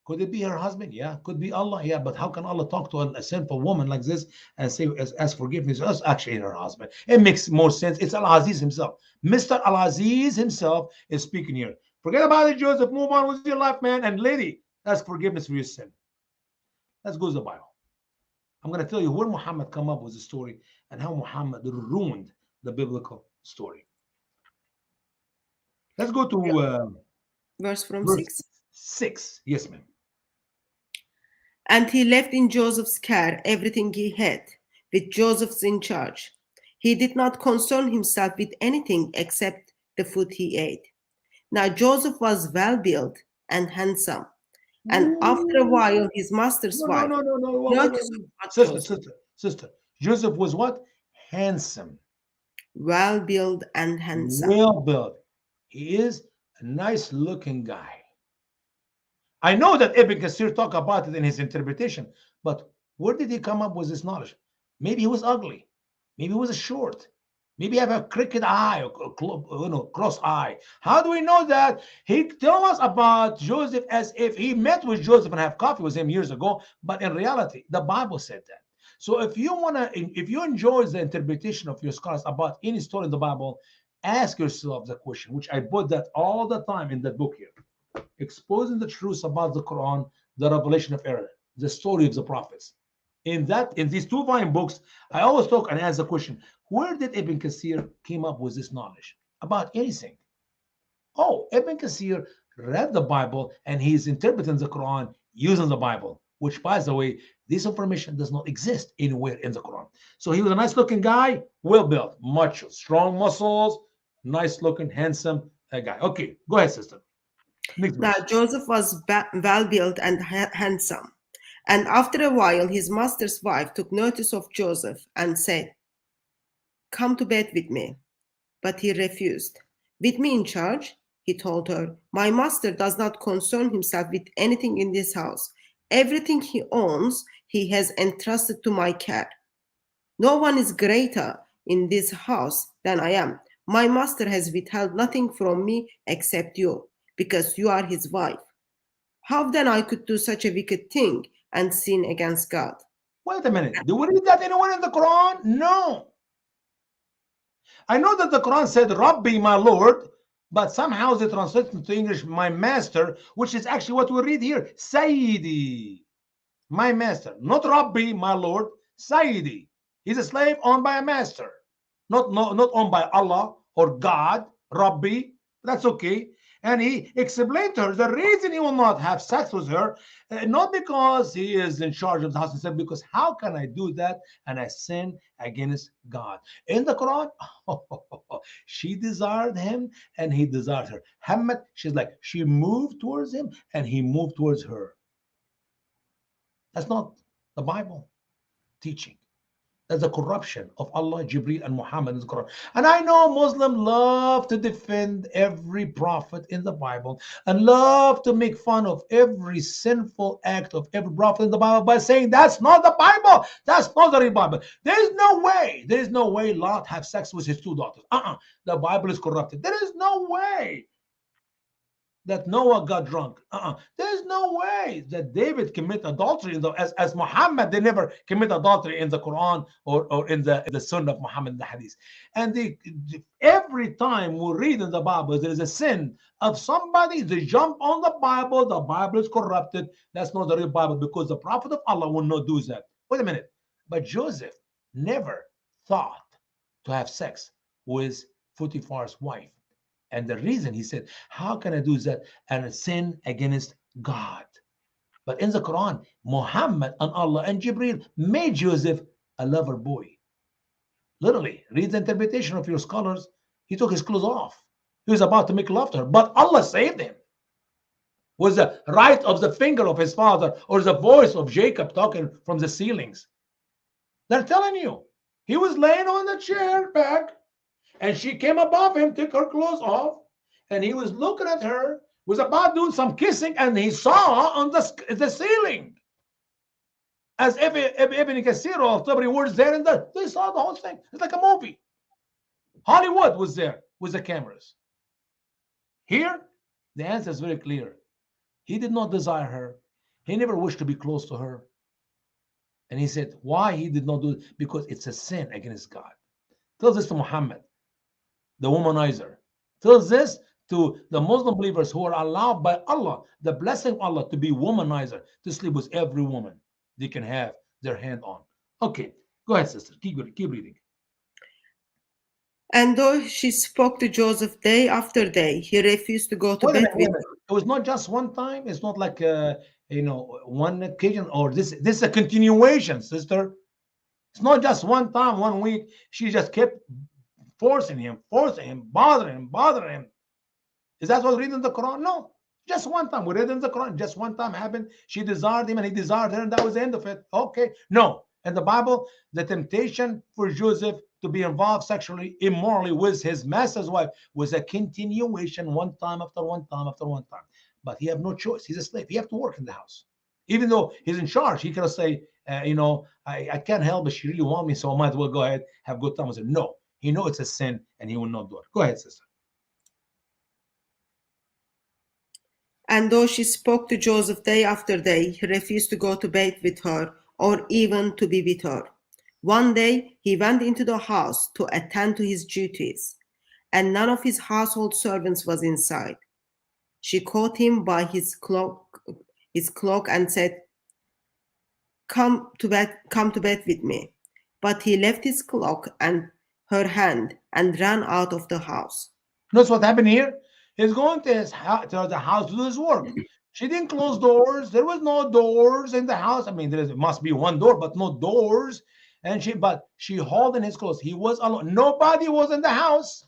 Could it be her husband? Yeah. Could be Allah? Yeah. But how can Allah talk to a sinful woman like this and say, ask forgiveness? That's actually her husband. It makes more sense. It's Al-Aziz himself. Mr. Al-Aziz himself is speaking here. Forget about it, Joseph. Move on with your life, man. And lady, ask forgiveness for your sin. Let's go to the Bible. I'm going to tell you where Muhammad come up with the story and how Muhammad ruined the biblical story. Let's go to verse from verse 6. 6. Yes, ma'am. And he left in Joseph's care everything he had, with Joseph's in charge. He did not concern himself with anything except the food he ate. Now Joseph was well built and handsome, and after a while his master's wife. No. Sister. Joseph was what? Handsome. Well built and handsome. Well built. He is a nice looking guy. I know that Ibn Kathir talked about it in his interpretation, but where did he come up with this knowledge? Maybe he was ugly. Maybe he was short. Maybe he have a crooked eye or cross eye. How do we know that? He tells us about Joseph as if he met with Joseph and have coffee with him years ago, but in reality, the Bible said that. So if you enjoy the interpretation of your scholars about any story in the Bible, ask yourself the question, which I put that all the time in that book here. Exposing the truths about the Quran, the revelation of error, the story of the prophets. In these 2 volume books, I always talk and ask the question, where did Ibn Kathir came up with this knowledge about anything? Oh, Ibn Kathir read the Bible and he's interpreting the Quran using the Bible, which, by the way, this information does not exist anywhere in the Quran. So he was a nice looking guy, well built, macho, strong muscles, nice looking, handsome guy. Okay, go ahead, sister. Now Joseph was well built and handsome. And after a while, his master's wife took notice of Joseph and said, "Come to bed with me." But he refused. "With me in charge?" he told her. "My master does not concern himself with anything in this house. Everything he owns, he has entrusted to my care. No one is greater in this house than I am. My master has withheld nothing from me except you, because you are his wife. How then I could do such a wicked thing and sin against God?" Wait a minute. Do we read that anywhere in the Quran? No. I know that the Quran said, Rabbi, my Lord, but somehow they translate into English, my master, which is actually what we read here. Sayyidi, my master. Not Rabbi, my Lord. Sayyidi. He's a slave owned by a master. Not owned by Allah or God, Rabbi. That's okay. And he explained to her the reason he will not have sex with her, not because he is in charge of the house. He said, because how can I do that and I sin against God? In the Quran, she desired him and he desired her. Hamad, she's like, she moved towards him and he moved towards her. That's not the Bible teaching. That's the corruption of Allah, Jibreel, and Muhammad in the Quran. And I know Muslims love to defend every prophet in the Bible and love to make fun of every sinful act of every prophet in the Bible by saying that's not the Bible. That's not the real Bible. There is no way Lot have sex with his 2 daughters. The Bible is corrupted. There is no way. that Noah got drunk. There's no way that David commit adultery in the, as Muhammad. They never commit adultery in the Quran or in the Sunnah of Muhammad, the Hadith. And every time we read in the Bible there is a sin of somebody, they jump on the Bible. The Bible is corrupted. That's not the real Bible, because the Prophet of Allah will not do that. Wait a minute. But Joseph never thought to have sex with Potiphar's wife. And the reason, he said, how can I do that and sin against God? But in the Quran, Muhammad and Allah and Jibril made Joseph a lover boy. Literally, read the interpretation of your scholars. He took his clothes off. He was about to make love to her, but Allah saved him. Was the right of the finger of his father or the voice of Jacob talking from the ceilings? They're telling you. He was laying on the chair back, and she came above him, took her clothes off, and he was looking at her, was about doing some kissing, and he saw on the ceiling. As if Ibn Kathir or Tabari was there, and they saw the whole thing. It's like a movie. Hollywood was there with the cameras. Here, the answer is very clear. He did not desire her. He never wished to be close to her. And he said, why he did not do it? Because it's a sin against God. Tell this to Muhammad, the womanizer. Tell this to the Muslim believers who are allowed by Allah, the blessing of Allah, to be womanizer, to sleep with every woman they can have their hand on. Okay, go ahead, sister. Keep reading. And though she spoke to Joseph day after day, he refused to go to Wait a bed minute, wait a with minute. It was not just one time. It's not like one occasion, or this is a continuation, sister. It's not just one time, 1 week. She just kept forcing him, bothering him. Is that what we read in the Quran? No. Just one time. We read in the Quran. Just one time happened. She desired him and he desired her, and that was the end of it. Okay. No. In the Bible, the temptation for Joseph to be involved sexually, immorally with his master's wife was a continuation, one time after one time after one time. But he had no choice. He's a slave. He have to work in the house. Even though he's in charge, he could say, I can't help, but she really wants me, so I might as well go ahead, have good time with her. No. He knows it's a sin, and he will not do it. Go ahead, sister. And though she spoke to Joseph day after day, he refused to go to bed with her or even to be with her. One day he went into the house to attend to his duties, and none of his household servants was inside. She caught him by his cloak and said, Come to bed with me. But he left his cloak and her hand and ran out of the house. Notice what happened here? He's going to the house to do his work. She didn't close doors. There was no doors in the house. I mean, there must be one door, but no doors. And she holding his clothes. He was alone. Nobody was in the house.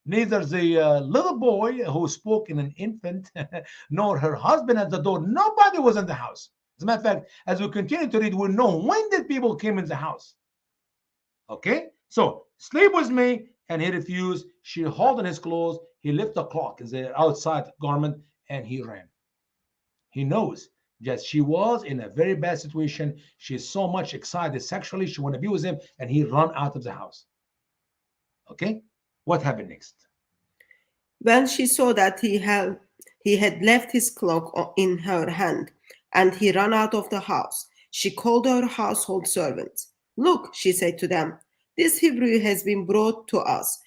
Neither the little boy who spoke in an infant, nor her husband at the door. Nobody was in the house. As a matter of fact, as we continue to read, we know when did people came in the house. Okay? So, sleep with me, and he refused. She holding his clothes. He left the cloak, the outside garment, and he ran. He knows that she was in a very bad situation. She's so much excited sexually. She want to be with him, and he ran out of the house. Okay? What happened next? When she saw that he had left his cloak in her hand, and he ran out of the house, she called her household servants. Look, she said to them, this Hebrew has been brought to us.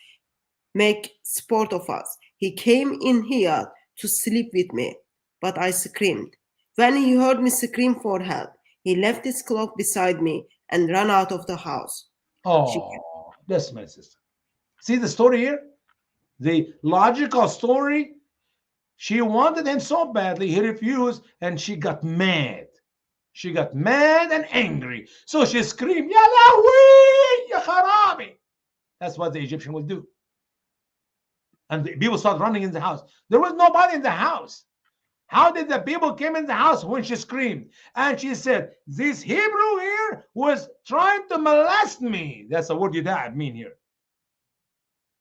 Make sport of us. He came in here to sleep with me, but I screamed. When he heard me scream for help, he left his cloak beside me and ran out of the house. Oh, that's my sister. See the story here? The logical story. She wanted him so badly, he refused, and she got mad. She got mad and angry. So she screamed, Ya Lawi, Ya Kharabi. That's what the Egyptian would do. And the people start running in the house. There was nobody in the house. How did the people come in the house when she screamed? And she said, this Hebrew here was trying to molest me. That's the word Yudad mean here.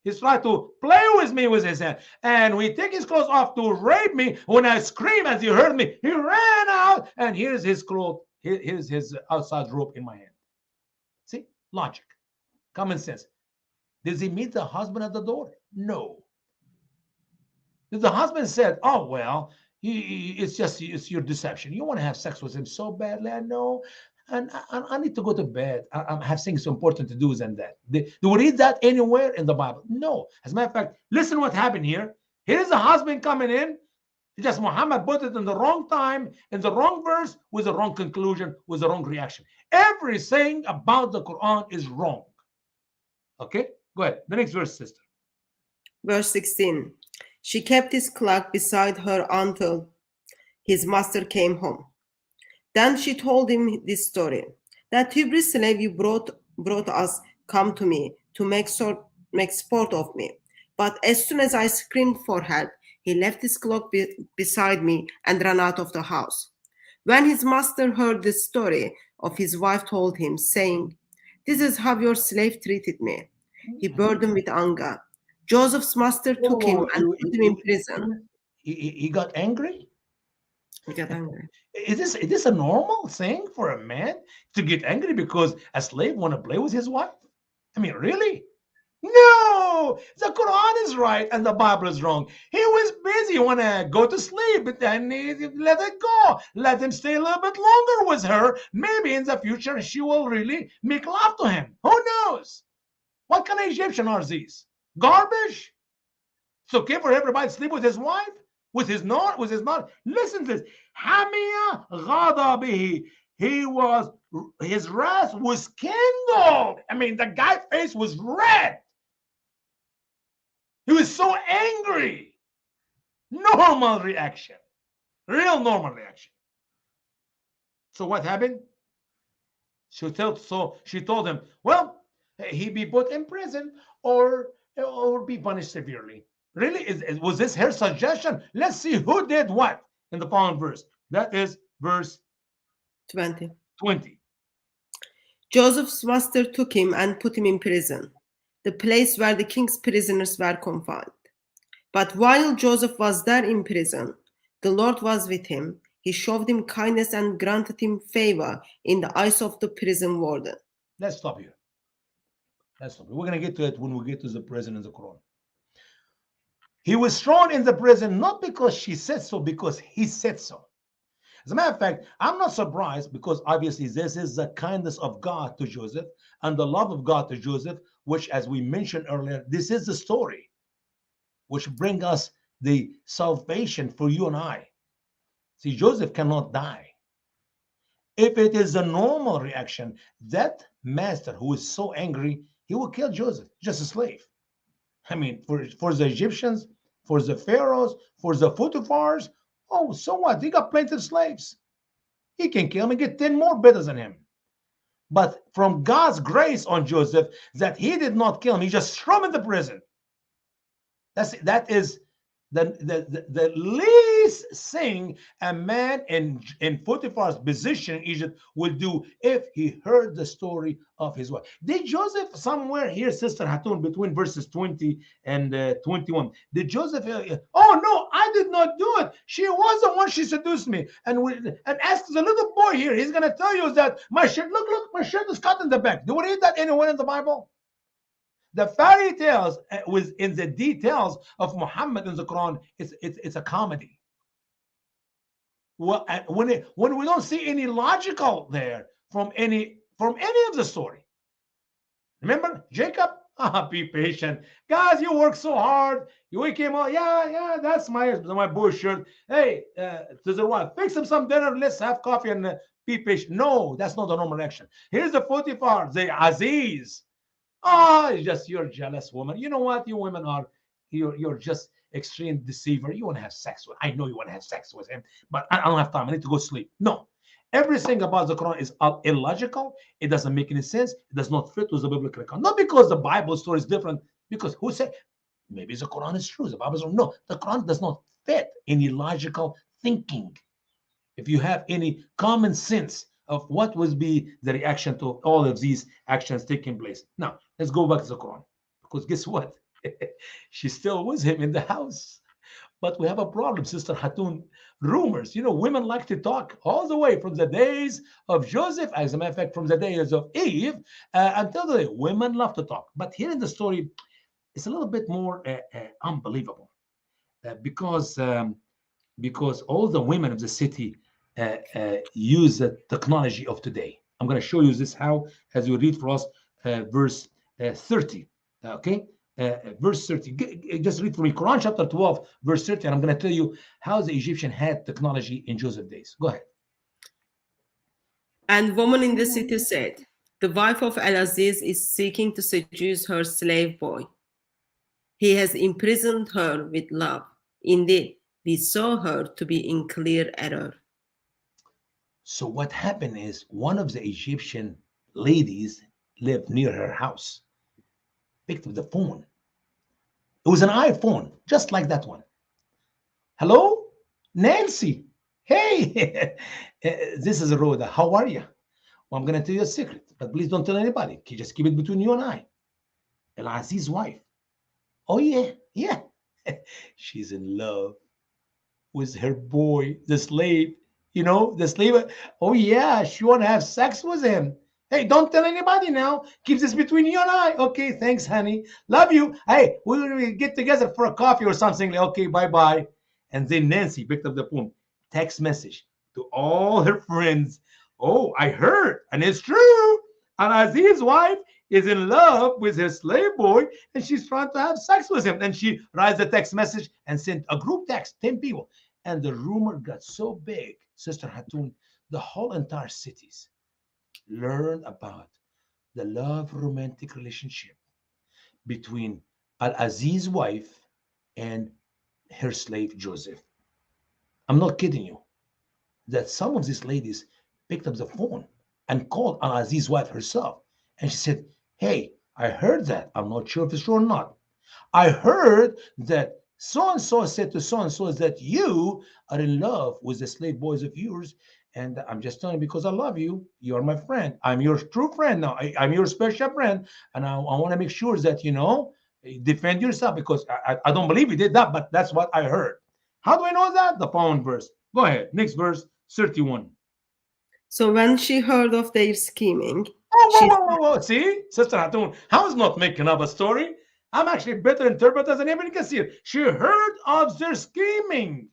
He's trying to play with me with his hand. And we take his clothes off to rape me. When I scream, as you heard me, he ran out. And here's his clothes. Here's his outside robe in my hand. See? Logic. Common sense. Does he meet the husband at the door? No. The husband said, "Oh well, it's your deception. You want to have sex with him so badly, I know, and I need to go to bed. I have things so important to do than that." Do we read that anywhere in the Bible? No. As a matter of fact, listen what happened here. Here is a husband coming in. Just Muhammad put it in the wrong time, in the wrong verse, with the wrong conclusion, with the wrong reaction. Everything about the Quran is wrong. Okay, go ahead. The next verse, sister. Verse 16. She kept his cloak beside her until his master came home. Then she told him this story. That Hebrew slave you brought us come to me to make sport of me. But as soon as I screamed for help, he left his cloak beside me and ran out of the house. When his master heard the story of his wife told him, saying, "This is how your slave treated me," he burdened with anger. Joseph's master took him and put him in prison. He got angry. He got angry. Is this a normal thing for a man to get angry because a slave want to play with his wife? I mean, really? No, the Quran is right and the Bible is wrong. He was busy, want to go to sleep, but then he let it go. Let him stay a little bit longer with her. Maybe in the future she will really make love to him. Who knows? What kind of Egyptian are these? Garbage? It's okay for everybody to sleep with his wife? With his not? Listen to this. Hamia ghadabihi. His wrath was kindled. I mean, the guy's face was red. He was so angry. Normal reaction. Real normal reaction. So what happened? She told him, well, he be put in prison or be punished severely. Really? Was this her suggestion? Let's see who did what in the following verse. That is verse 20. 20. Joseph's master took him and put him in prison, the place where the king's prisoners were confined. But while Joseph was there in prison, the Lord was with him. He showed him kindness and granted him favor in the eyes of the prison warden. Let's stop here. We're going to get to it when we get to the prison in the Quran. He was thrown in the prison not because she said so, because he said so. As a matter of fact, I'm not surprised because obviously this is the kindness of God to Joseph and the love of God to Joseph, which, as we mentioned earlier, this is the story which brings us the salvation for you and I. See, Joseph cannot die. If it is a normal reaction, that master who is so angry, he will kill Joseph, just a slave. I mean, for the Egyptians, for the pharaohs, for the Potiphars, oh, so what? They got plenty of slaves. He can kill him and get 10 more better than him. But from God's grace on Joseph, that he did not kill him, he just threw him in the prison. That is the least thing a man in Potiphar's position in Egypt would do if he heard the story of his wife. Did Joseph somewhere here, Sister Hatun, between verses 20 and 21, did Joseph, oh no, I did not do it. She was the one, she seduced me. And ask the little boy here, he's going to tell you that my shirt, look, my shirt is cut in the back. Do we read that anywhere in the Bible? The fairy tales in the details of Muhammad in the Quran, it's a comedy. Well, when we don't see any logical there from any of the story. Remember Jacob? Be patient, guys. You work so hard. We came out. Yeah. That's my boy shirt. Hey, to the wife, fix him some dinner. Let's have coffee and be patient. No, that's not the normal reaction. Here's the Potiphar, the Aziz. It's just you're jealous woman. You know what? You women are, you're just extreme deceiver. You want to have sex with, I know you want to have sex with him, but I don't have time. I need to go sleep. No. Everything about the Quran is illogical. It doesn't make any sense. It does not fit with the biblical account. Not because the Bible story is different, because who said, maybe the Quran is true, the Bible is wrong. No, the Quran does not fit any logical thinking. If you have any common sense of what would be the reaction to all of these actions taking place. Now, let's go back to the Quran. Because guess what? She's still with him in the house. But we have a problem, Sister Hatun. Rumors. Women like to talk all the way from the days of Joseph, as a matter of fact, from the days of Eve, until today. Women love to talk. But here in the story, it's a little bit more unbelievable. because all the women of the city use the technology of today. I'm going to show you this how as you read for us verse 30. Okay, verse 30. Just read for me Quran chapter 12, verse 30, and I'm going to tell you how the Egyptian had technology in Joseph days. Go ahead. And woman in the city said, the wife of Al-Aziz is seeking to seduce her slave boy. He has imprisoned her with love. Indeed, we saw her to be in clear error. So what happened is one of the Egyptian ladies lived near her house, picked up the phone. It was an iPhone, just like that one. Hello, Nancy. Hey, this is Rhoda. How are you? Well, I'm going to tell you a secret, but please don't tell anybody. Just keep it between you and I. El Aziz's wife. Oh, yeah, yeah. She's in love with her boy, the slave. You know, the slave. Oh, yeah, she want to have sex with him. Hey, don't tell anybody now. Keep this between you and I. Okay, thanks, honey. Love you. Hey, we'll get together for a coffee or something. Okay, bye-bye. And then Nancy picked up the phone. Text message to all her friends. Oh, I heard, and it's true. And Aziz's wife is in love with his slave boy, and she's trying to have sex with him. And she writes the text message and sent a group text, 10 people. And the rumor got so big, Sister Hatun, the whole entire cities learn about the love romantic relationship between Al-Aziz's wife and her slave Joseph. I'm not kidding you. That some of these ladies picked up the phone and called Al-Aziz's wife herself. And she said, hey, I heard that. I'm not sure if it's true or not. I heard that so-and-so said to so-and-so that you are in love with the slave boys of yours. And I'm just telling you because I love you. You're my friend. I'm your true friend now. I'm your special friend. And I want to make sure that, you know, defend yourself because I don't believe you did that, but that's what I heard. How do I know that? The following verse. Go ahead. Next verse, 31. So when she heard of their scheming, whoa. See, Sister Hatun, I was not making up a story. I'm actually better interpreter than even Kasir. She heard of their scheming.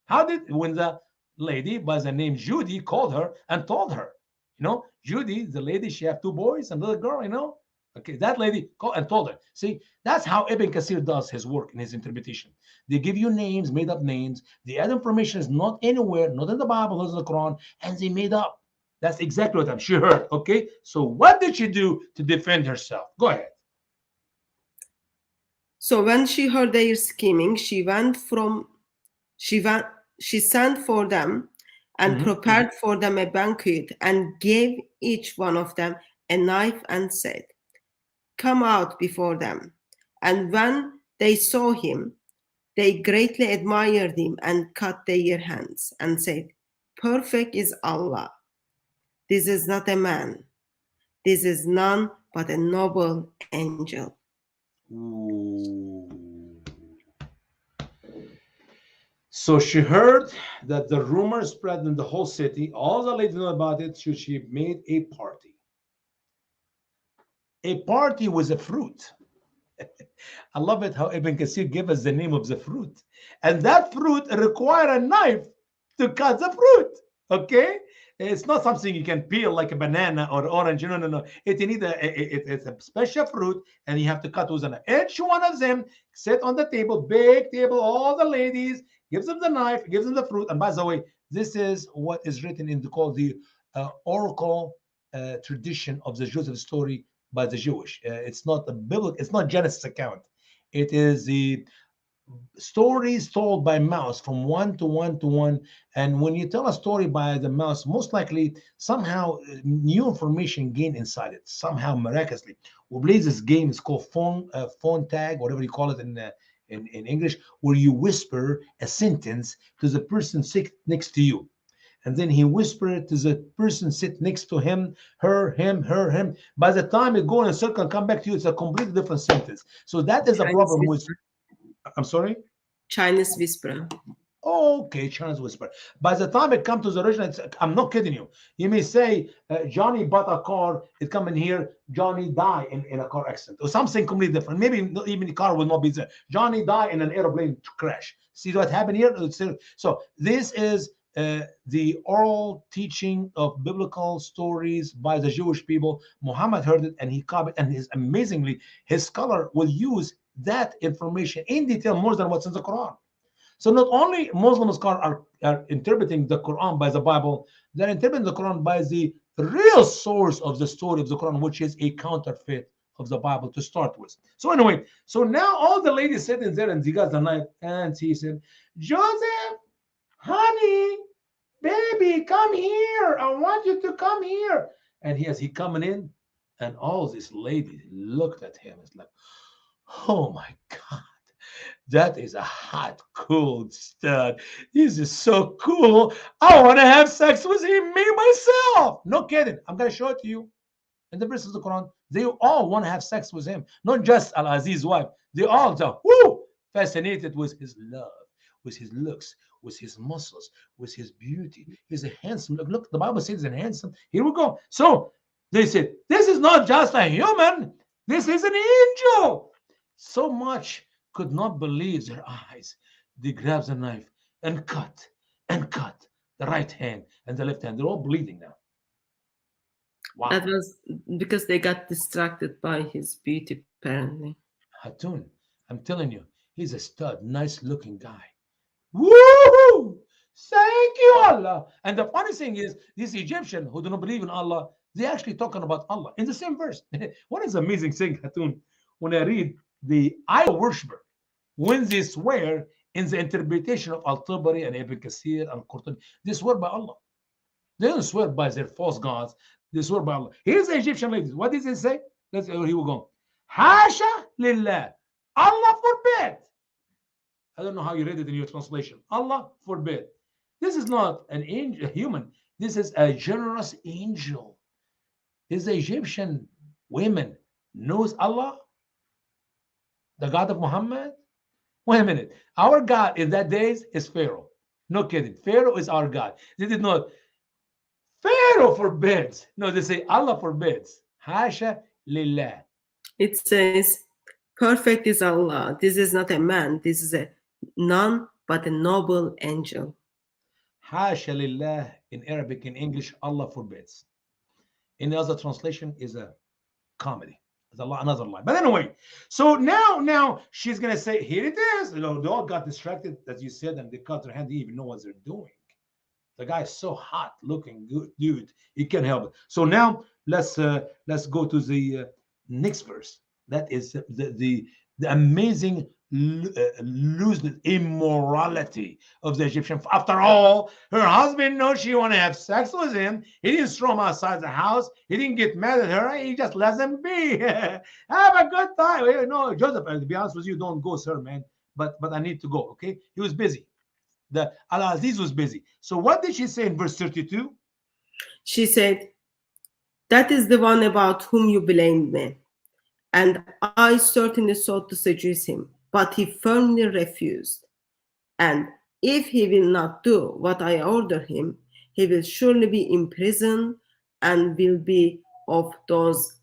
How did, when the lady by the name Judy called her and told her, you know, Judy, the lady, she have two boys and a little girl, you know. Okay, that lady called and told her. See, that's how Ibn Kasir does his work in his interpretation. They give you names, made up names. The other information is not anywhere, not in the Bible, not in the Quran, and they made up. That's exactly what she heard. Okay, so what did she do to defend herself? Go ahead. So when she heard their scheming, she sent for them and prepared for them a banquet and gave each one of them a knife and said, come out before them. And when they saw him, they greatly admired him and cut their hands and said, perfect is Allah. This is not a man. This is none but a noble angel. Ooh. So she heard that the rumor spread in the whole city. All the ladies know about it. So she made a party. A party with a fruit. I love it how Ibn Kasir gave us the name of the fruit. And that fruit require a knife to cut the fruit. Okay? It's not something you can peel like a banana or orange. No. It's a special fruit, and you have to cut with a knife. Each one of them sit on the table, big table, all the ladies, gives them the knife, gives them the fruit. And by the way, this is what is written in called the oracle tradition of the Joseph story by the Jewish. It's not a biblical, it's not Genesis account. It is the stories told by mouse from one to one to one. And when you tell a story by the mouse, most likely somehow new information gained inside it, somehow miraculously. We believe this game is called phone tag, whatever you call it in English, where you whisper a sentence to the person sitting next to you. And then he whispered to the person sit next to him, her, him, her, him. By the time it goes in a circle and come back to you, it's a completely different sentence. So that is a problem with, I'm sorry? Chinese whisperer. Okay, Chinese whisper. By the time it comes to the original, I'm not kidding you. You may say Johnny bought a car. It come in here. Johnny died in a car accident or something completely different. Maybe not, even the car will not be there. Johnny died in an airplane crash. See what happened here? So this is the oral teaching of biblical stories by the Jewish people. Muhammad heard it and he copied. And amazingly, his scholar will use that information in detail more than what's in the Quran. So not only Muslims are interpreting the Quran by the Bible, they're interpreting the Quran by the real source of the story of the Quran, which is a counterfeit of the Bible to start with. So anyway, so now all the ladies sitting there and they got the knife, and he said, Joseph, honey, baby, come here. I want you to come here. And he coming in, and all these ladies looked at him. It's like, oh my God. That is a hot, cool stud. This is so cool. I want to have sex with him, me myself. No kidding. I'm going to show it to you. In the verses of the Quran, they all want to have sex with him. Not just Al Aziz's wife. They all are fascinated with his love, with his looks, with his muscles, with his beauty. He's a handsome look. Look, the Bible says he's handsome. Here we go. So they said, this is not just a human. This is an angel. So much could not believe their eyes. They grabbed the knife and cut the right hand and the left hand. They're all bleeding now. Wow. That was because they got distracted by his beauty, apparently. Hatun, I'm telling you, he's a stud, nice looking guy. Woo! Thank you, Allah. And the funny thing is, these Egyptians who do not believe in Allah, they're actually talking about Allah in the same verse. What is amazing thing, Hatun, when I read the idol worshiper, when they swear in the interpretation of Al-Tabari and Ibn Kathir and Qurtubi, they swear by Allah. They don't swear by their false gods. They swear by Allah. Here's the Egyptian ladies. What does it say? Let's here we go. Hasha lillah. Allah forbid. I don't know how you read it in your translation. Allah forbid. This is not an angel, a human. This is a generous angel. This Egyptian women knows Allah, the God of Muhammad. Wait a minute. Our God in that days is Pharaoh. No kidding. Pharaoh is our God. They did not. Pharaoh forbids. No, they say Allah forbids. Hasha lillah. It says, perfect is Allah. This is not a man. This is a none but a noble angel. Hasha lillah in Arabic, in English, Allah forbids. In the other translation is a comedy. It's another line. But anyway, so now she's going to say, here it is. You know, they all got distracted, as you said, and they cut their hand. They even know what they're doing. The guy is so hot looking, good dude. He can't help it. So now let's go to the next verse. That is the amazing looseness, immorality of the Egyptian. After all, her husband knows she want to have sex with him. He didn't throw him outside the house. He didn't get mad at her. He just lets him be. Have a good time. You know, Joseph, to be honest with you, don't go, sir, man. But I need to go, okay? He was busy. The Al-Aziz was busy. So what did she say in verse 32? She said, that is the one about whom you blamed me. And I certainly sought to seduce him, but he firmly refused. And if he will not do what I order him, he will surely be imprisoned and will be of those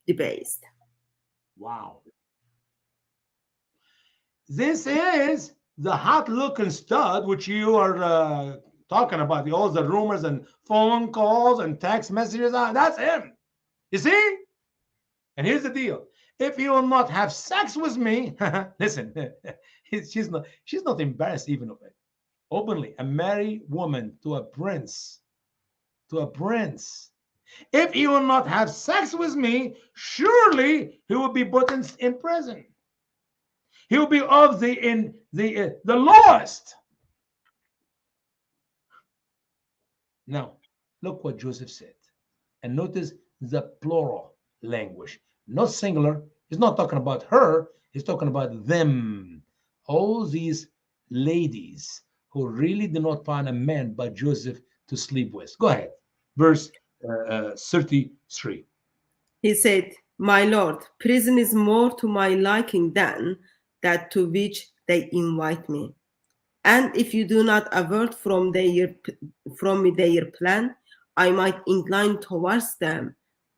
debased. Wow. This is the hot looking stud which you are talking about, all the rumors and phone calls and text messages. That's him. You see? And here's the deal. If you will not have sex with me, listen, she's not embarrassed even of it. Openly, a married woman to a prince. If he will not have sex with me, surely he will be put in prison. He will be of the lowest. Now, look what Joseph said. And notice the plural language, not singular. He's not talking about her. He's talking about them. All these ladies who really did not find a man but Joseph to sleep with. Go ahead. Verse 33. He said, my lord, prison is more to my liking than that to which they invite me. And if you do not avert from their plan, I might incline towards them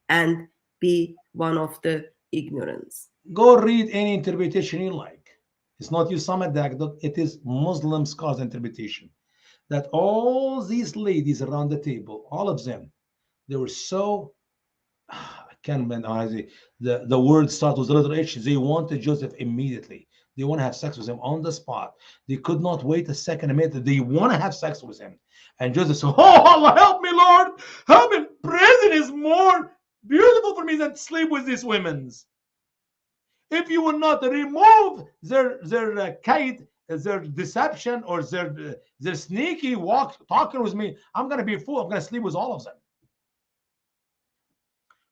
and be one of the ignorance. Go read any interpretation you like. It's not Usama Dakdok, it is Muslim scholars' interpretation. That all these ladies around the table, all of them, they were so, I can't remember the word starts with the letter H. They wanted Joseph immediately. They want to have sex with him on the spot. They could not wait a second, a minute. They want to have sex with him. And Joseph said, "Oh, Allah, help me, Lord. Help me. Prison is more beautiful for me than to sleep with these women. If you will not remove their kite, their deception, or their sneaky walk talking with me, I'm going to be a fool. I'm going to sleep with all of them."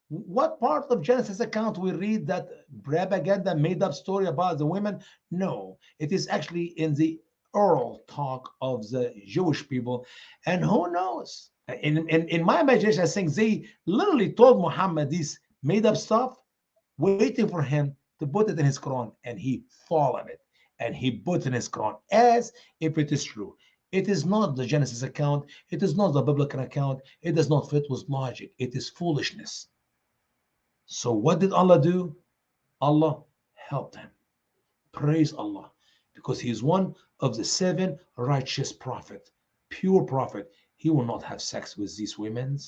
What part of Genesis account we read that propaganda made up story about the women? No, it is actually in the oral talk of the Jewish people. And who knows? In my imagination, I think they literally told Muhammad this made up stuff, waiting for him to put it in his Quran, and he followed it and he put in his Quran as if it is true. It is not the Genesis account, it is not the biblical account, it does not fit with logic, it is foolishness. So what did Allah do? Allah helped him. Praise Allah, because he is one of the 7 righteous prophets, pure prophet. He will not have sex with these women.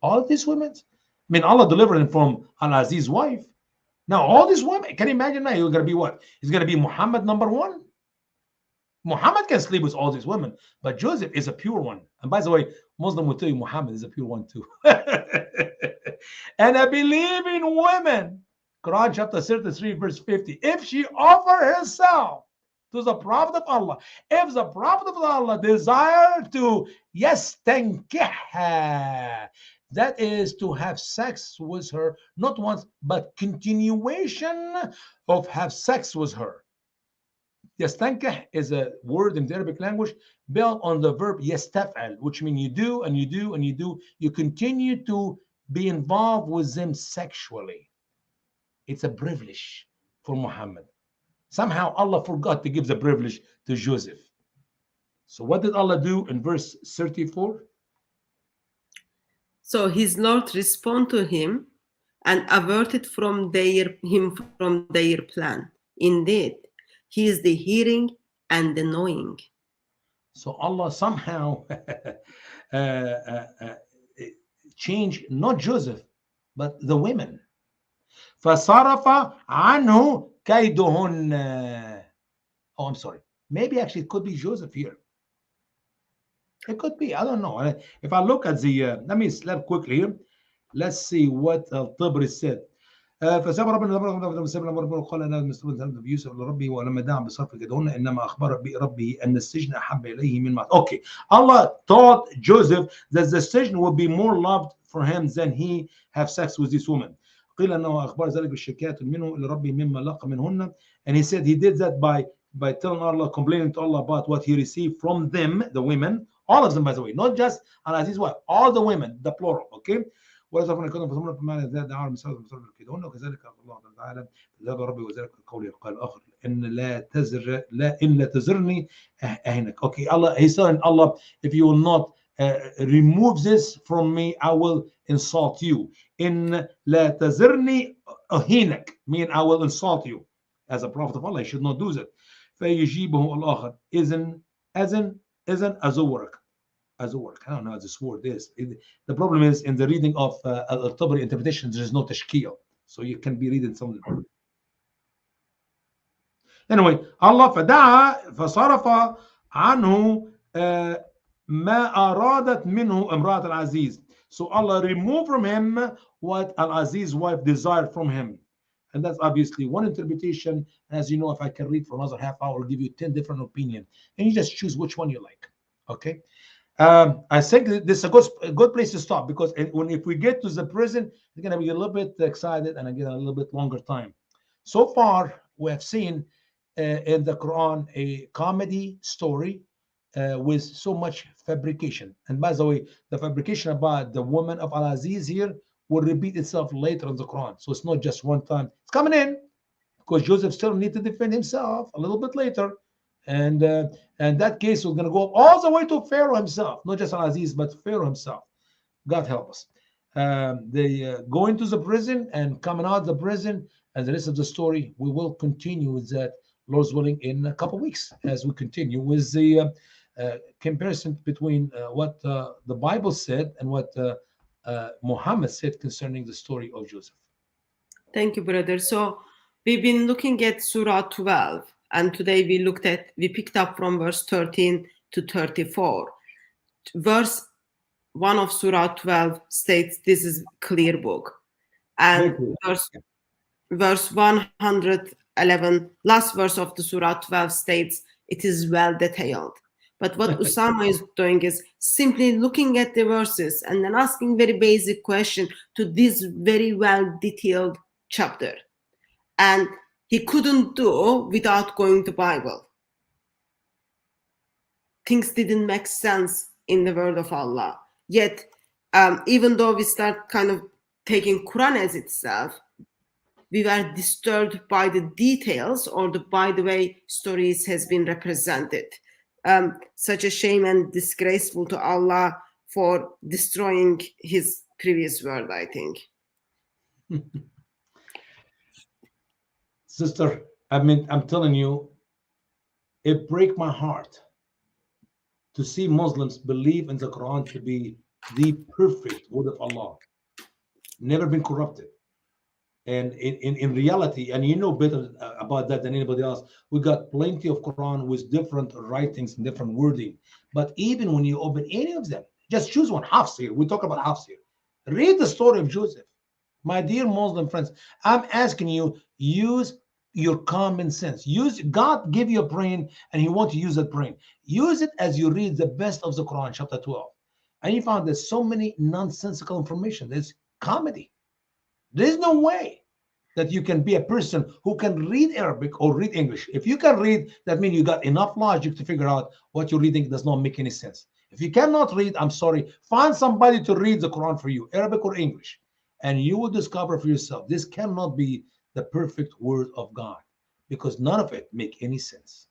All these women. I mean, Allah delivered him from Al-Aziz's wife. Now, all these women, can you imagine now? He's going to be what? He's going to be Muhammad number 1? Muhammad can sleep with all these women, but Joseph is a pure one. And by the way, Muslim will tell you Muhammad is a pure one too. And a believing woman, Quran chapter 33, verse 50, if she offer herself to the Prophet of Allah, if the Prophet of Allah desire to yastankihha, that is to have sex with her, not once, but continuation of have sex with her. Yastankih is a word in the Arabic language built on the verb yastaf'al, which means you do and you do and you do. You continue to be involved with them sexually. It's a privilege for Muhammad. Somehow Allah forgot to give the privilege to Joseph. So what did Allah do in verse 34? So his Lord responded to him and averted him from their plan. Indeed, he is the hearing and the knowing. So Allah somehow changed not Joseph, but the women. فَصَرَفَ عَنْهُ كَيْدُهُنَّ. Oh, I'm sorry. Maybe actually it could be Joseph here. It could be. I don't know. If I look at the, let me slap quickly here. Let's see what Al-Tabri said. فسبب ربنا لما قال انا مستقبل يوسف لربه ولما دعا بصرف كدهن انما اخبر ربه ان السجن احب اليه من معه. Okay, Allah taught Joseph that the sijn would be more loved for him than he have sex with this woman. قيل انه اخبر ذلك بالشكايات منه لربه مما لقى منهن, and he said he did that by telling Allah, complaining to Allah about what he received from them, the women, all of them, by the way, not just Al-Aziz's wife, all the women, the plural. Okay. ورزقنا كنا فصمنا بمعنى ذات دعوة المساعدة المساعدة كيدهن وكذلك الله تعالى ذهب ربي وذلك قولي قال آخر إن لا تزرني أهينك. Okay, Allah, he's telling Allah, if you will not remove this from me, I will insult you. إن لا تزرني أهينك, mean I will insult you. As a prophet of Allah, he should not do that. فيجيبه الآخر إذن أزورك. Azur. I don't know what this word is. The problem is in the reading of Al-Tabari interpretation, there is no tashkil. So you can be reading some of the. Anyway, Allah فدعا فصرف عنه ما أرادت منه امرأة العزيز. So Allah removed from him what Al-Aziz's wife desired from him. And that's obviously one interpretation. As you know, if I can read for another half hour, I'll give you 10 different opinions. And you just choose which one you like. Okay? I think this is a good place to stop, because if we get to the prison, we're going to be a little bit excited and again a little bit longer time. So far, we have seen in the Quran a comedy story with so much fabrication. And by the way, the fabrication about the woman of Al-Aziz here will repeat itself later in the Quran. So it's not just one time. It's coming in because Joseph still needs to defend himself a little bit later. And that case was going to go up all the way to Pharaoh himself, not just Al-Aziz, but Pharaoh himself. God help us. They go into the prison and coming out of the prison, and the rest of the story we will continue with that, Lord's willing, in a couple of weeks as we continue with the comparison between what the Bible said and what Muhammad said concerning the story of Joseph. Thank you, brother. So we've been looking at Surah 12, and today we picked up from verse 13 to 34. Verse 1 of Surah 12 states this is clear book. And verse 111, last verse of the Surah 12 states it is well detailed. But what Usama is doing is simply looking at the verses and then asking very basic question to this very well detailed chapter. And he couldn't do without going to Bible. Things didn't make sense in the word of Allah. Yet, even though we start kind of taking Quran as itself, we were disturbed by the details or by the way stories has been represented. Such a shame and disgraceful to Allah for destroying his previous word, I think. Sister, I'm telling you, it breaks my heart to see Muslims believe in the Quran to be the perfect word of Allah, never been corrupted. And in reality, and you know better about that than anybody else, we got plenty of Quran with different writings and different wording. But even when you open any of them, just choose one. Hafs here. We talk about Hafs here. Read the story of Joseph. My dear Muslim friends, I'm asking you, use your common sense. Use God give you a brain, and He wants to use that brain. Use it as you read the best of the Quran, chapter 12. And you found there's so many nonsensical information. There's comedy. There's no way that you can be a person who can read Arabic or read English. If you can read, that means you got enough logic to figure out what you're reading does not make any sense. If you cannot read, I'm sorry, find somebody to read the Quran for you, Arabic or English, and you will discover for yourself this cannot be the perfect word of God, because none of it make any sense.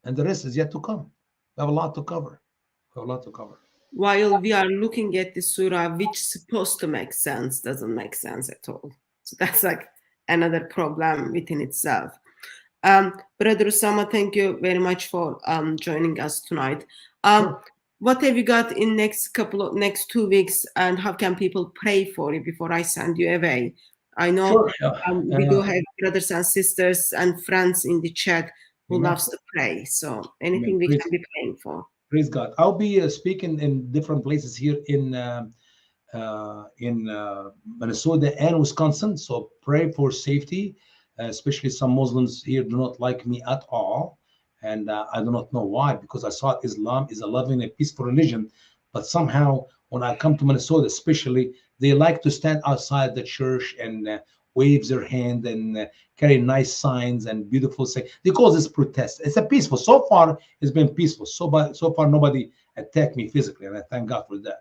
And the rest is yet to come. We have a lot to cover. We have a lot to cover. While we are looking at the surah, which is supposed to make sense, doesn't make sense at all. So that's like another problem within itself. Brother Usama, thank you very much for joining us tonight. Sure. What have you got in next 2 weeks, and how can people pray for you before I send you away? I know we do have brothers and sisters and friends in the chat who loves to pray. So anything we can be praying for. Praise God. I'll be speaking in different places here in Minnesota and Wisconsin. So pray for safety, especially some Muslims here do not like me at all. And I do not know why, because I saw Islam is a loving and peaceful religion. But somehow when I come to Minnesota, especially, they like to stand outside the church and wave their hand and carry nice signs and beautiful things. They call this protest. It's a peaceful. So far, it's been peaceful. So far, nobody attacked me physically, and I thank God for that.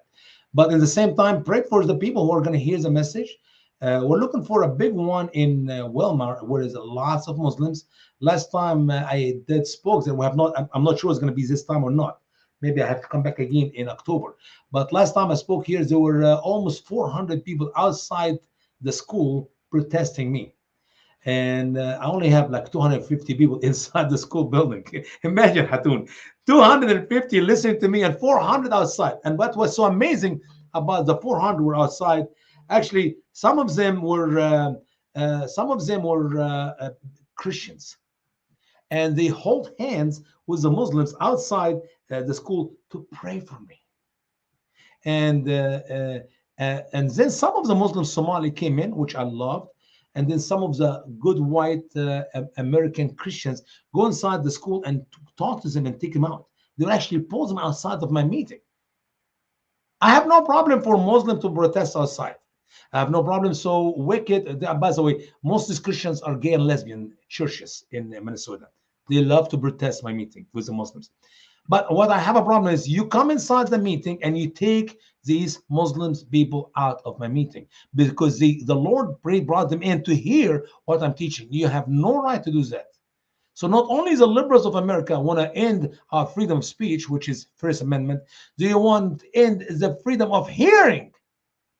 But at the same time, pray for the people who are going to hear the message. We're looking for a big one in Walmart, where there's lots of Muslims. Last time I did spoke, and we have not. I'm not sure it's going to be this time or not. Maybe I have to come back again in October. But last time I spoke here, there were almost 400 people outside the school protesting me. And I only have like 250 people inside the school building. Imagine, Hatun, 250 listening to me and 400 outside. And what was so amazing about the 400 were outside, actually, some of them were Christians, and they hold hands with the Muslims outside the school to pray for me. And then some of the Muslim Somali came in, which I loved. And then some of the good white American Christians go inside the school and talk to them and take them out. They would actually pull them outside of my meeting. I have no problem for Muslim to protest outside. I have no problem. So wicked. By the way, most of these Christians are gay and lesbian churches in Minnesota. They love to protest my meeting with the Muslims. But what I have a problem is you come inside the meeting and you take these Muslims people out of my meeting, because the Lord brought them in to hear what I'm teaching. You have no right to do that. So not only the liberals of America want to end our freedom of speech, which is First Amendment, they want to end the freedom of hearing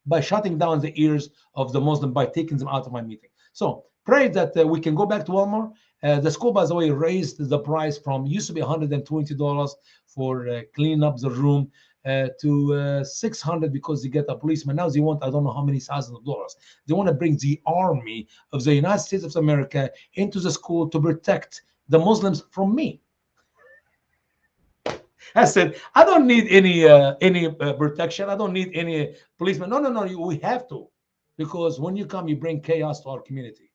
by shutting down the ears of the Muslim, by taking them out of my meeting. So pray that we can go back to Walmart. The school, by the way, raised the price from used to be $120 for cleaning up the room to $600 because they get a policeman. Now they want, I don't know how many thousands of dollars. They want to bring the army of the United States of America into the school to protect the Muslims from me. I said, I don't need any protection. I don't need any policeman. No, we have to, because when you come, you bring chaos to our community.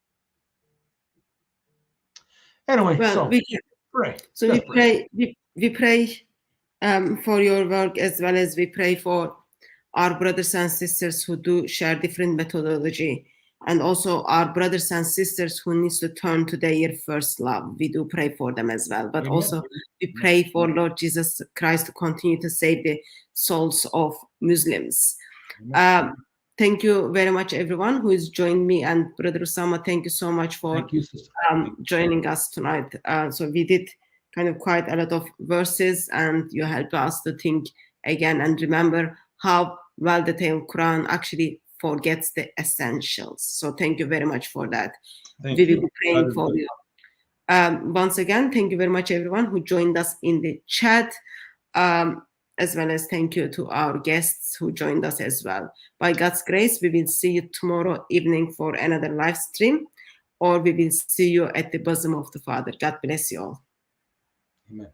Anyway, Well, so pray. So Just we pray for your work, as well as we pray for our brothers and sisters who do share different methodology, and also our brothers and sisters who needs to turn to their first love. We do pray for them as well. But Amen. also we pray for Lord Jesus Christ to continue to save the souls of Muslims. Thank you very much, everyone who has joined me, and Brother Usama, thank you so much for Thank you, sister. joining us tonight. So we did kind of quite a lot of verses, and you helped us to think again and remember how well-detailed Quran actually forgets the essentials. So thank you very much for that. Thank We will you. be praying for you. Once again, thank you very much, everyone who joined us in the chat, as well as thank you to our guests who joined us as well. By God's grace, we will see you tomorrow evening for another live stream, or we will see you at the bosom of the Father. God bless you all. Amen.